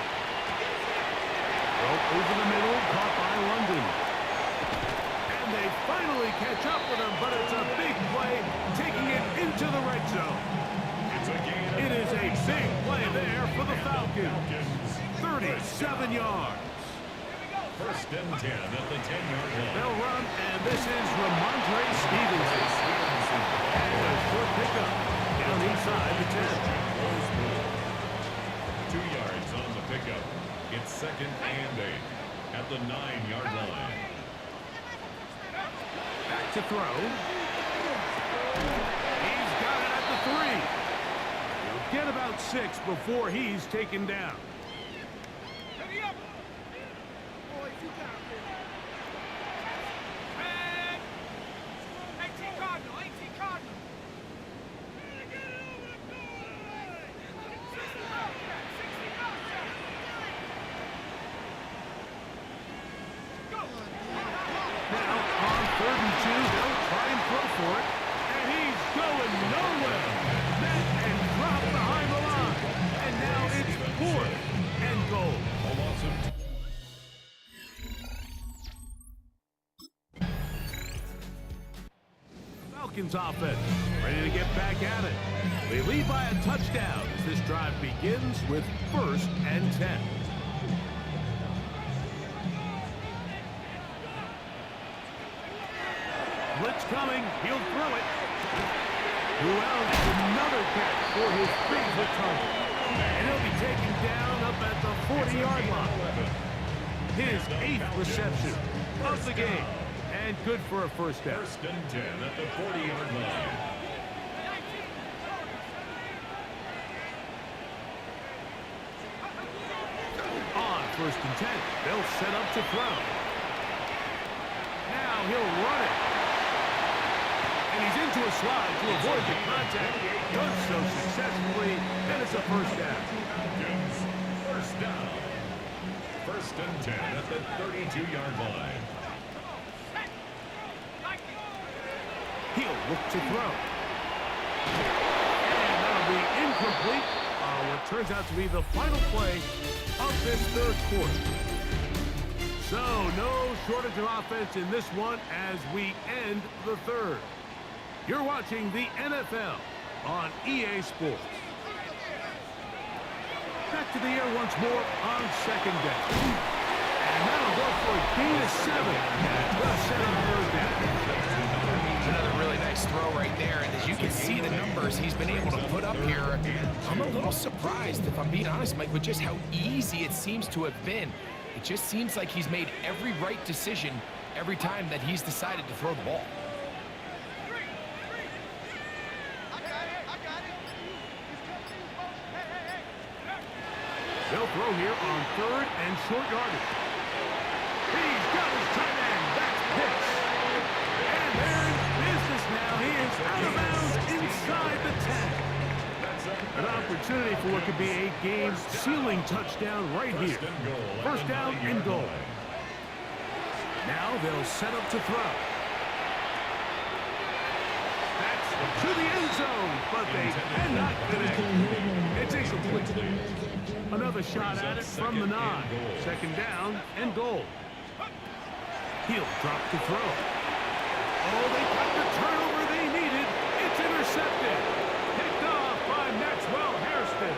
Throw over the middle, caught by London. And they finally catch up with him, but it's a big play, taking it into the red zone. It is a big play there for the Falcons. 37 yards.
First and 10 at the 10-yard line.
They'll run, and this is Ramondre Stevenson. And a short pickup down inside the 10.
2 yards on the pickup. It's second and 8 at the 9-yard line.
Back to throw. He's got it at the 3. He'll get about 6 before he's taken down. Offense ready to get back at it. They lead by a touchdown as this drive begins with first and 10. Blitz coming. He'll throw it. Ruel gets another catch for his favorite target. And he'll be taken down up at the 40-yard line. His 8th reception of the game. And good for a first down.
First and 10 at the 40-yard line.
On first and 10, they'll set up to throw. Now he'll run it. And he's into a slide to avoid the contact. Does so successfully, and it's a first down.
First down. First and 10 at the 32-yard line.
He'll look to throw. And that'll be incomplete on what turns out to be the final play of this third quarter. So, no shortage of offense in this one as we end the third. You're watching the NFL on EA Sports. Back to the air once more on second down. And that'll go for a gain of 7. We'll set up third down.
Another really nice throw right there, and as you can see the numbers he's been able to put up here, I'm a little surprised, if I'm being honest, Mike, with just how easy it seems to have been. It just seems like he's made every right decision every time that he's decided to throw the ball.
They'll throw here on third and short yardage. He's got his tight end. That's Pitts. And there's business now. He is out of bounds inside the 10. An opportunity for what could be a game-sealing touchdown right here. First down and goal. Now they'll set up to throw. That's to the end zone, but they cannot connect. It's incomplete. Another shot at it from the 9. Second down and goal. He'll drop to throw. Oh, they got the turnover they needed. It's intercepted. Picked off by Maxwell Hairston.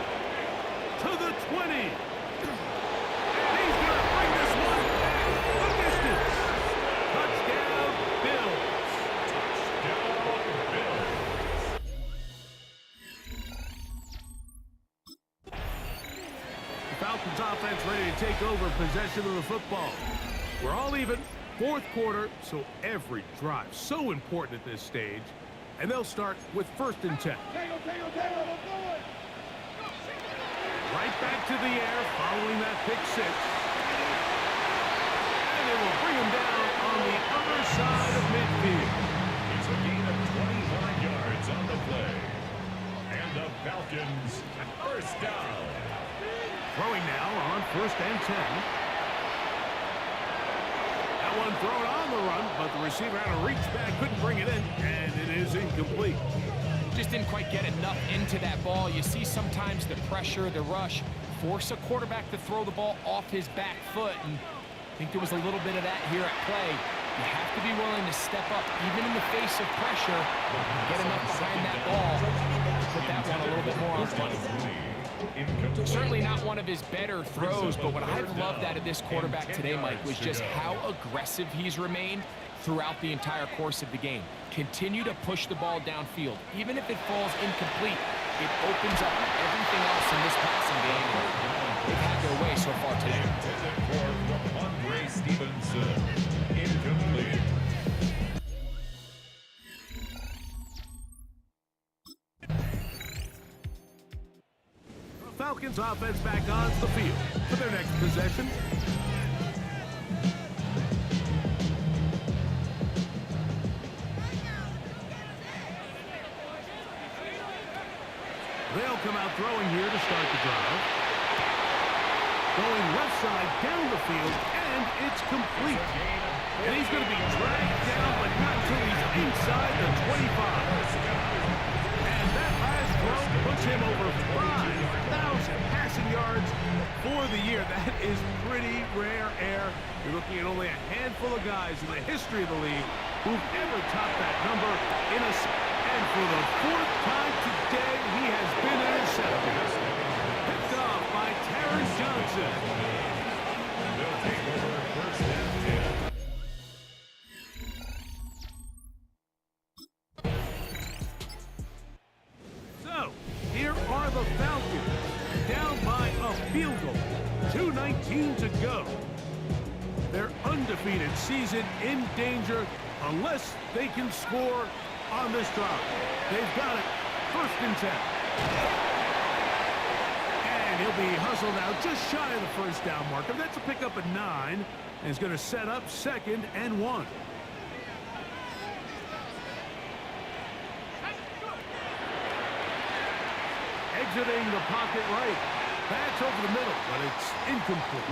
To the 20. And he's going to bring this one back the distance. Touchdown, Bills. The Falcons offense ready to take over possession of the football. We're all even. Fourth quarter, so every drive so important at this stage. And they'll start with 1st and 10. Right back to the air following that pick 6. And it will bring him down on the other side of midfield.
It's a gain of 25 yards on the play. And the Falcons, first down.
Throwing now on 1st and 10. That one thrown on the run, but the receiver had to reach back, couldn't bring it in, and it is incomplete.
Just didn't quite get enough into that ball. You see sometimes the pressure, the rush, force a quarterback to throw the ball off his back foot, and I think there was a little bit of that here at play. You have to be willing to step up, even in the face of pressure, and get enough behind that ball to put that one a little bit more on money. Certainly not one of his better throws, but what I've loved out of this quarterback today, Mike, was just how aggressive he's remained throughout the entire course of the game. Continue to push the ball downfield. Even if it falls incomplete, it opens up everything else in this passing game. They've had their way so far today.
Andre Stevenson, incomplete.
Falcons offense back onto the field for their next possession. They'll come out throwing here to start the drive. Going left side down the field, and it's complete. And he's going to be dragged down, but not until he's inside the 25. And that last throw puts him over 5,000 passing yards for the year. That is pretty rare air. You're looking at only a handful of guys in the history of the league who've ever topped that number in a... And for the 4th time today, he has been intercepted. Picked off by Terrence Johnson.
They'll take over 1st and 10.
So, here are the Falcons, down by a field goal. 2:19 to go. Their undefeated season in danger unless they can score on this drive. They've got it. 1st and 10. And he'll be hustled out just shy of the 1st down marker. That's a pickup at 9. And he's going to set up 2nd and 1. Exiting the pocket right. That's over the middle, but it's incomplete.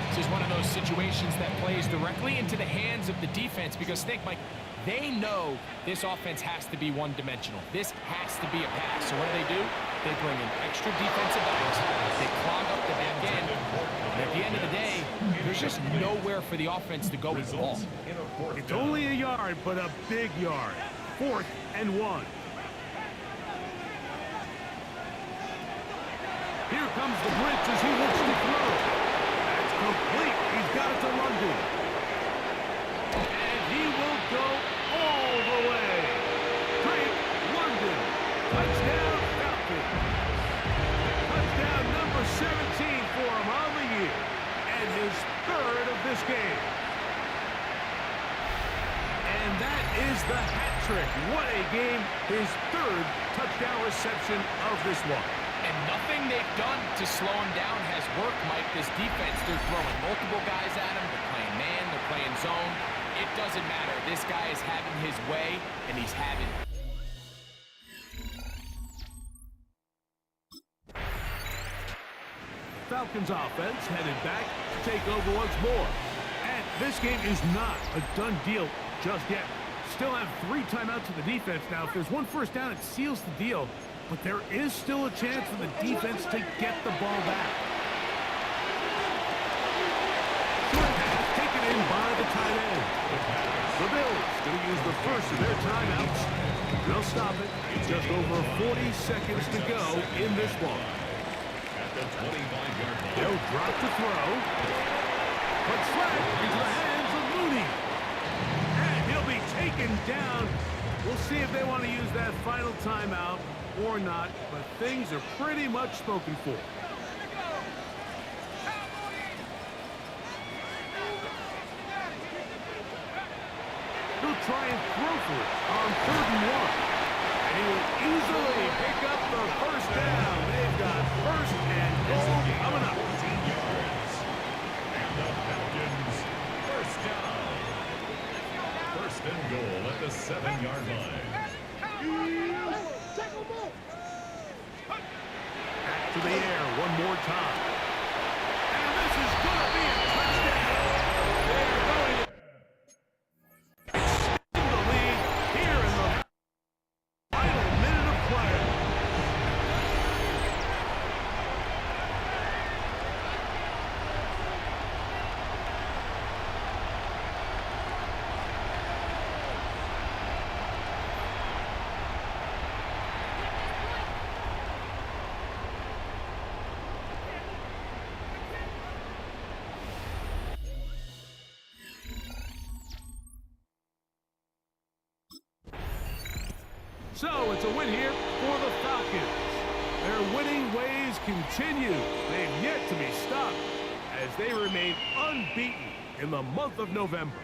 This is one of those situations that plays directly into the hands of the defense because think, Mike, they know this offense has to be one-dimensional. This has to be a pass. So what do? They bring in extra defensive backs. They clog up the back end. And at the end of the day, there's just nowhere for the offense to go with the ball.
It's only a yard, but a big yard. 4th and 1. Here comes the blitz as he looks to throw. That's complete. He's got it to London. And he will go all the way. Drake London. Touchdown, Falcons. Touchdown number 17 for him on the year. And his 3rd of this game. And that is the hat trick. What a game. His 3rd touchdown reception of this one.
And nothing they've done to slow him down has worked, Mike. This defense, they're throwing multiple guys at him. They're playing man, they're playing zone. It doesn't matter. This guy is having his way, and he's having it.
Falcons offense headed back to take over once more. And This game is not a done deal just yet. Still have 3 timeouts to the defense. Now, if there's one first down, it seals the deal. But there is still a chance for the defense to get the ball back. Short pass taken in by the tight end. The Bills going to use the first of their timeouts. They'll stop it. Just over 40 seconds to go in this one.
At the 25-yard line.
They'll drop the throw. But flag into the hands of Mooney. And he'll be taken down. We'll see if they want to use that final timeout or not, but things are pretty much spoken for. He'll try and throw for it on 3rd and 1. And he will easily pick up the first down. They've got 1st and goal coming up.
14 yards. And the Falcons, first down. 1st and goal at the 7-yard line.
Back to the air one more time. And this is going to be a touchdown. They're going to extend the lead here in the final minute of play. So it's a win here for the Falcons. Their winning ways continue. They've yet to be stopped as they remain unbeaten in the month of November.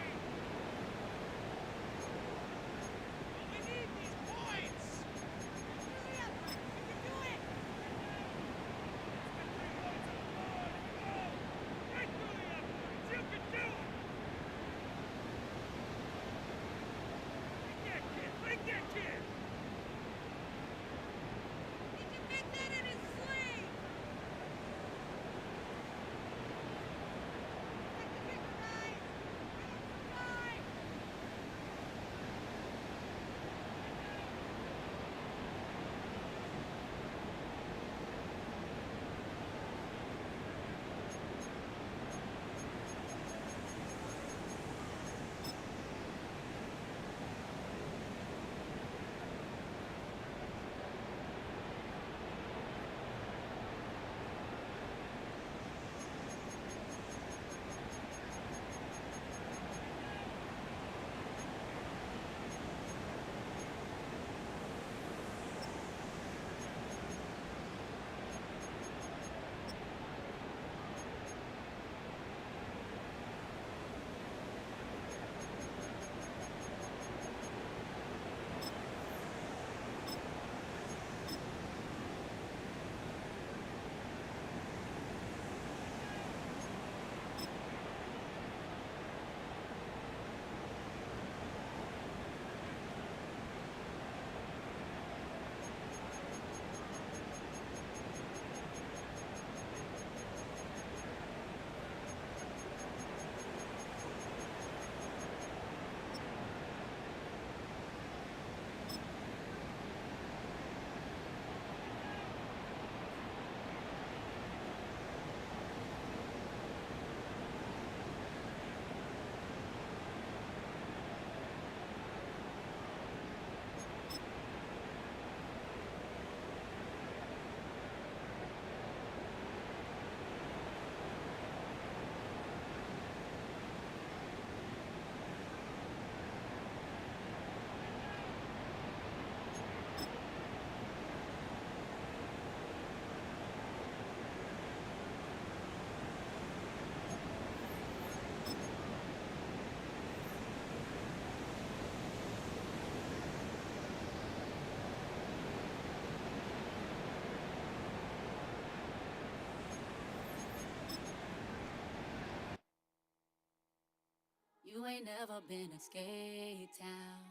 You ain't never been a skate town.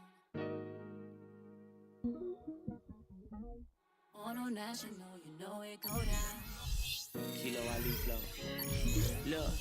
On a national, you know it go down. Kilo Ali flow. Look.